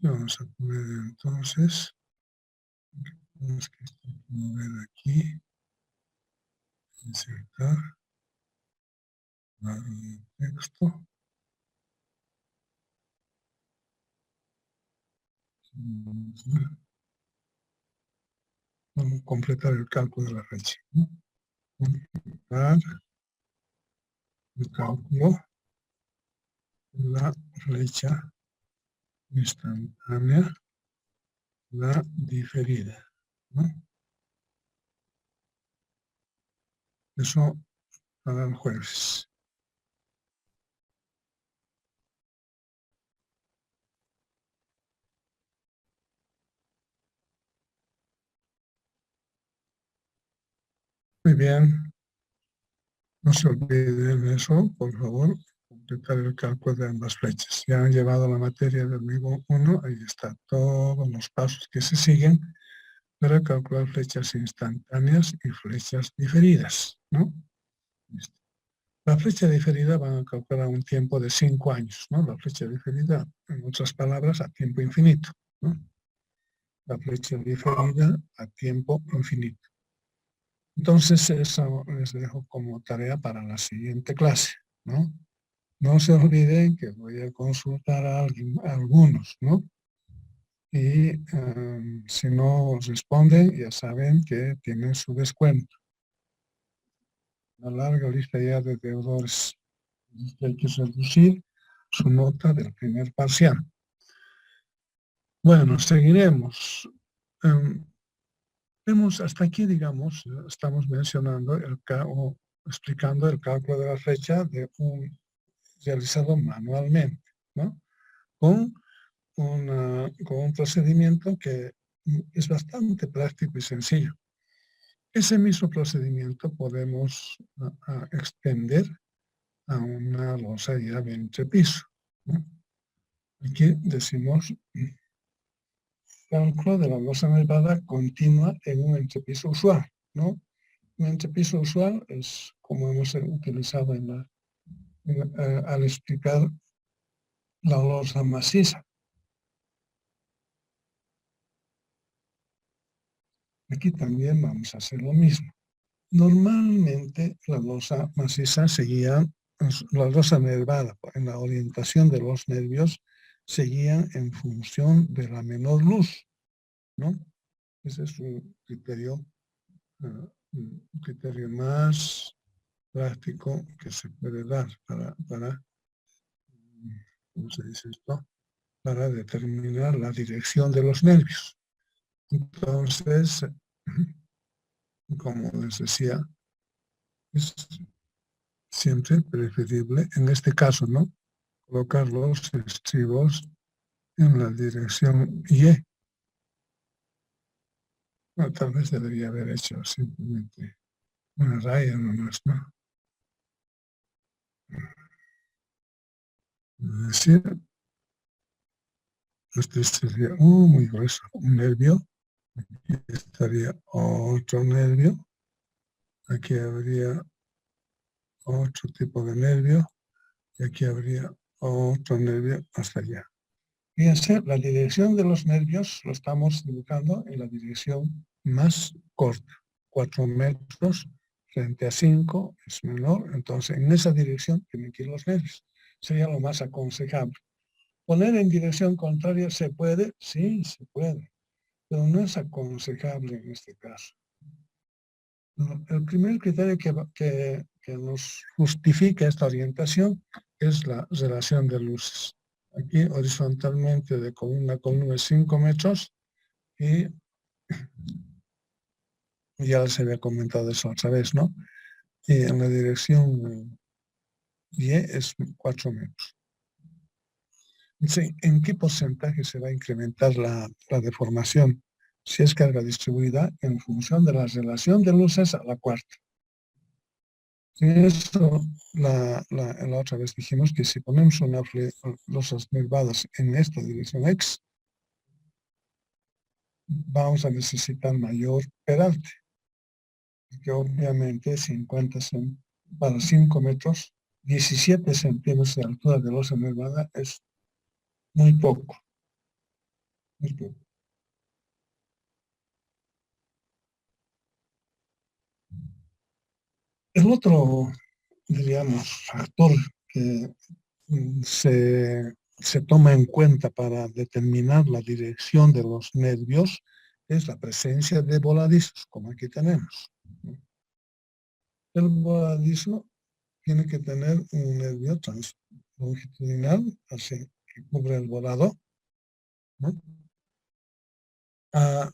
Vamos a poner entonces Es que esto hay que mover aquí, insertar el texto. Vamos a completar el cálculo de la fecha, ¿no? Completar el cálculo de la fecha instantánea, la diferida, ¿no? Eso para el jueves. Muy bien. No se olviden de eso, por favor, completar el cálculo de ambas flechas. Ya han llevado la materia del nivel 1, ahí está todos los pasos que se siguen para calcular flechas instantáneas y flechas diferidas, ¿no? La flecha diferida van a calcular un tiempo de 5 años, ¿no? La flecha diferida, en otras palabras, a tiempo infinito, ¿no? La flecha diferida a tiempo infinito. Entonces, eso les dejo como tarea para la siguiente clase, ¿no? No se olviden que voy a consultar a algunos, ¿no? Y si no responden, ya saben que tienen su descuento. Una larga lista ya de deudores. Hay que reducir su nota del primer parcial. Bueno, seguiremos. Vemos hasta aquí, digamos, estamos mencionando o explicando el cálculo de la fecha de realizado manualmente, ¿no? Con con un procedimiento que es bastante práctico y sencillo. Ese mismo procedimiento podemos extender a una losa de entrepiso, ¿no? Aquí decimos cálculo de la losa nervada continua en un entrepiso usual, ¿no? Un entrepiso usual es como hemos utilizado al explicar la losa maciza. Aquí también vamos a hacer lo mismo. Normalmente la losa maciza seguía, la losa nervada en la orientación de los nervios seguía en función de la menor luz, ¿no? Ese es un criterio más práctico que se puede dar para ¿cómo se dice esto? Para determinar la dirección de los nervios. Entonces, como les decía, es siempre preferible, en este caso, ¿no? Colocar los estribos en la dirección Y. Bueno, tal vez debería haber hecho simplemente una raya nomás, ¿no? Es decir, este sería muy grueso, un nervio. Aquí estaría otro nervio. Aquí habría otro tipo de nervio. Y aquí habría otro nervio hasta allá. Fíjense, la dirección de los nervios lo estamos dibujando en la dirección más corta, 4 metros frente a 5 es menor, entonces en esa dirección tienen que ir los nervios. Sería lo más aconsejable. Poner en dirección contraria se puede, sí, se puede, pero no es aconsejable en este caso. El primer criterio que nos justifica esta orientación es la relación de luces. Aquí horizontalmente de columna a columna es 5 metros y ya les había comentado eso otra vez, ¿no? Y en la dirección Y es 4 metros. ¿En qué porcentaje se va a incrementar la deformación? Si es carga distribuida en función de la relación de luces a la cuarta. Y eso, la otra vez dijimos que si ponemos losas nervadas en esta dirección X, vamos a necesitar mayor peralte. Que obviamente 50 para 5 metros, 17 centímetros de altura de losa nervada es muy poco. Muy poco. El otro, diríamos, factor que se toma en cuenta para determinar la dirección de los nervios es la presencia de voladizos, como aquí tenemos. El voladizo tiene que tener un nervio longitudinal, así, que cubre el volado, ¿no? Ah,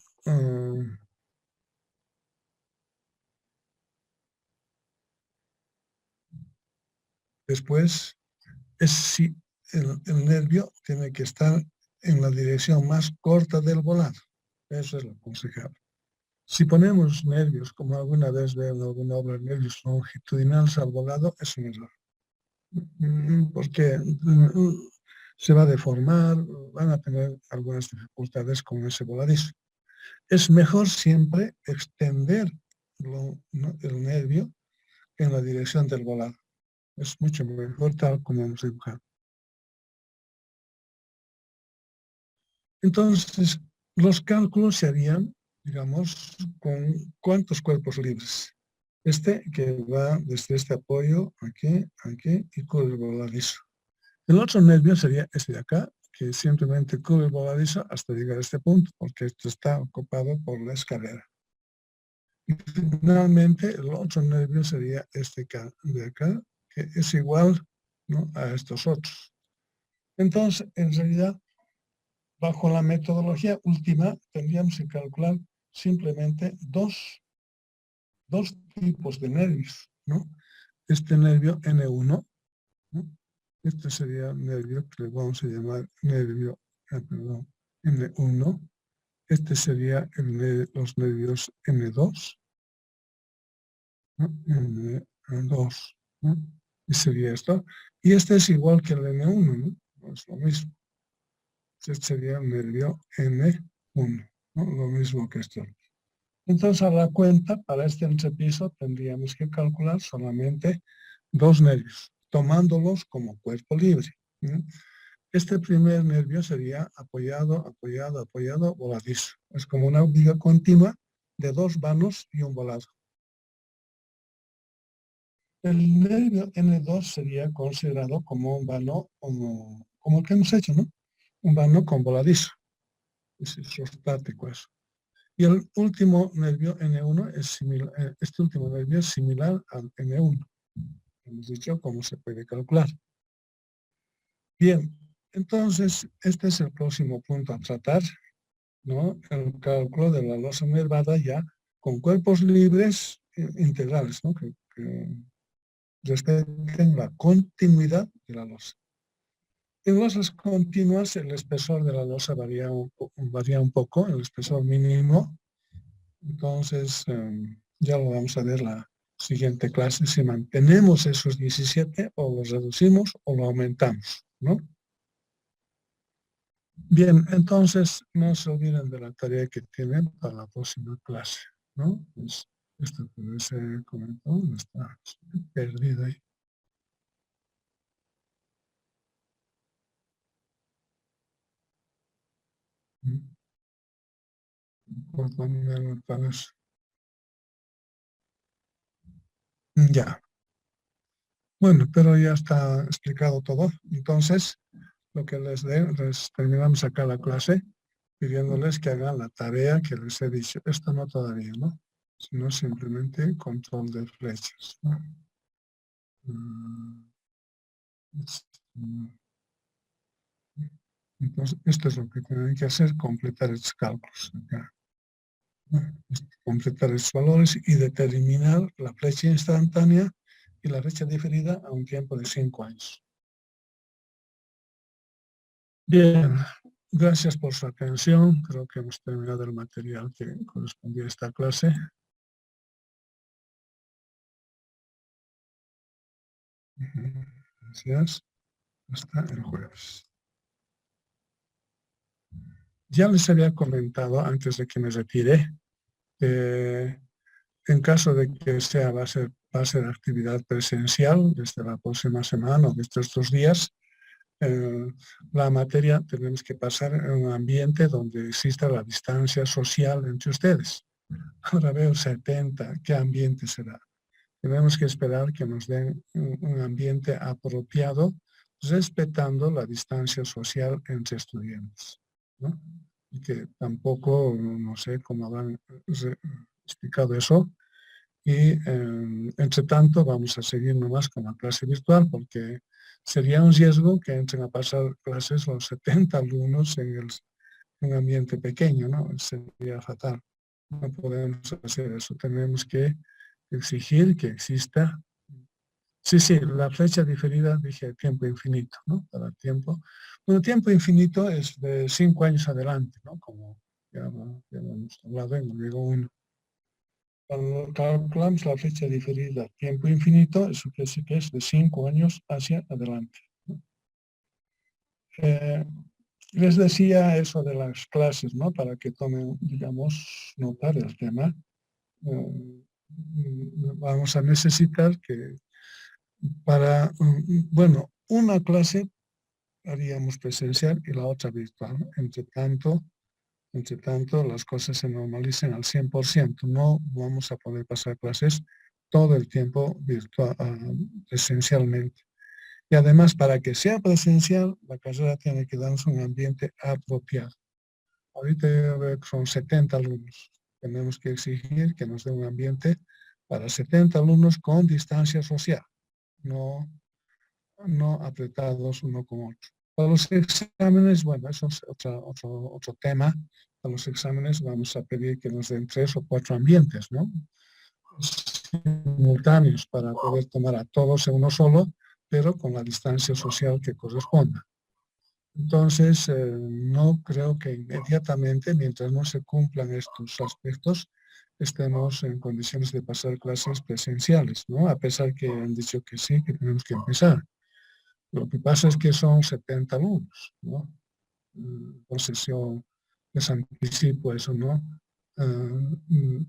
después, si el nervio tiene que estar en la dirección más corta del volado. Eso es lo aconsejable. Si ponemos nervios, como alguna vez veo en alguna obra, nervios longitudinales al volado, es un error. Porque se va a deformar, van a tener algunas dificultades con ese voladizo. Es mejor siempre extender el nervio en la dirección del volado. Es mucho mejor tal como hemos dibujado. Entonces, los cálculos se harían, digamos, con cuántos cuerpos libres. Este que va desde este apoyo aquí, aquí y cubre el voladizo. El otro nervio sería este de acá, que simplemente cubre el voladizo hasta llegar a este punto, porque esto está ocupado por la escalera. Y finalmente, el otro nervio sería este de acá, que es igual, ¿no?, a estos otros. Entonces, en realidad, bajo la metodología última, tendríamos que calcular simplemente dos tipos de nervios, ¿no? Este nervio N1, ¿no? Este sería el nervio que le vamos a llamar nervio, perdón, N1. Este sería los nervios N2, ¿no? N2, ¿no? Y sería esto. Y este es igual que el N1, ¿no? Es lo mismo. Este sería el nervio N1, ¿no? Lo mismo que esto. Entonces, a la cuenta, para este entrepiso tendríamos que calcular solamente dos nervios, tomándolos como cuerpo libre, ¿no? Este primer nervio sería apoyado, apoyado, apoyado, voladizo. Es como una viga continua de dos vanos y un volado. El nervio N2 sería considerado como un vano, como el que hemos hecho, ¿no? Un vano con voladizo. Es isostático eso. Y el último nervio N1 es similar, este último nervio es similar al N1. Hemos dicho cómo se puede calcular. Bien, entonces este es el próximo punto a tratar, ¿no? El cálculo de la losa nervada ya con cuerpos libres integrales, ¿no? Que respeten la continuidad de la losa. En losas continuas el espesor de la losa varía un poco, el espesor mínimo. Entonces, ya lo vamos a ver la siguiente clase, si mantenemos esos 17 o los reducimos o lo aumentamos, ¿no? Bien, entonces no se olviden de la tarea que tienen para la próxima clase, ¿no? Pues esto puede ser comentado, está perdido ahí. Ya, bueno, pero ya está explicado todo. Entonces, lo que les terminamos acá la clase pidiéndoles que hagan la tarea que les he dicho. Esto no todavía, ¿no? Sino simplemente control de flechas, ¿no? Entonces, esto es lo que tienen que hacer, completar estos cálculos acá, ¿no? Completar estos valores y determinar la flecha instantánea y la flecha diferida a un tiempo de 5 años. Bien, gracias por su atención. Creo que hemos terminado el material que correspondía a esta clase. Gracias. Hasta el jueves. Ya les había comentado antes de que me retire, en caso de que va a ser actividad presencial desde la próxima semana o desde estos días, la materia tenemos que pasar en un ambiente donde exista la distancia social entre ustedes. Ahora veo 70, ¿qué ambiente será? Tenemos que esperar que nos den un ambiente apropiado, respetando la distancia social entre estudiantes, ¿no? Y que tampoco, no sé cómo habrán explicado eso, y entre tanto vamos a seguir nomás con la clase virtual porque sería un riesgo que entren a pasar clases los 70 alumnos en un ambiente pequeño, ¿no? Sería fatal. No podemos hacer eso. Tenemos que exigir que exista. Sí, la fecha diferida, dije tiempo infinito, ¿no? Para tiempo. Bueno, tiempo infinito es de 5 años adelante, ¿no? Como ya hemos hablado en el griego 1. Cuando calculamos la fecha diferida tiempo infinito, eso quiere decir que es de 5 años hacia adelante, ¿no? Les decía eso de las clases, ¿no? Para que tomen, digamos, nota del tema. Vamos a necesitar que para, bueno, una clase haríamos presencial y la otra virtual, ¿no? Entre tanto, las cosas se normalicen al 100%. No vamos a poder pasar clases todo el tiempo virtual, presencialmente. Y además, para que sea presencial, la carrera tiene que darnos un ambiente apropiado. Ahorita son 70 alumnos. Tenemos que exigir que nos dé un ambiente para 70 alumnos con distancia social, no apretados uno con otro. Para los exámenes, bueno, eso es otro tema. Para los exámenes vamos a pedir que nos den 3 o 4 ambientes, ¿no? Simultáneos para poder tomar a todos en uno solo, pero con la distancia social que corresponda. Entonces, no creo que inmediatamente, mientras no se cumplan estos aspectos, estemos en condiciones de pasar clases presenciales, ¿no? A pesar que han dicho que sí, que tenemos que empezar. Lo que pasa es que son 70 alumnos, ¿no? Entonces yo les anticipo eso, ¿no?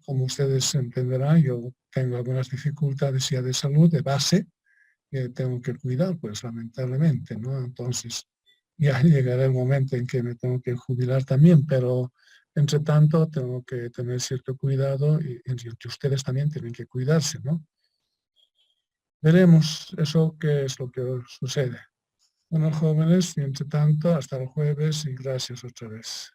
Como ustedes entenderán, yo tengo algunas dificultades ya de salud, de base, que tengo que cuidar, pues lamentablemente, ¿no? Entonces ya llegará el momento en que me tengo que jubilar también, pero entre tanto tengo que tener cierto cuidado y ustedes también tienen que cuidarse, ¿no? Veremos eso qué es lo que sucede. Bueno, jóvenes, y entre tanto, hasta el jueves y gracias otra vez.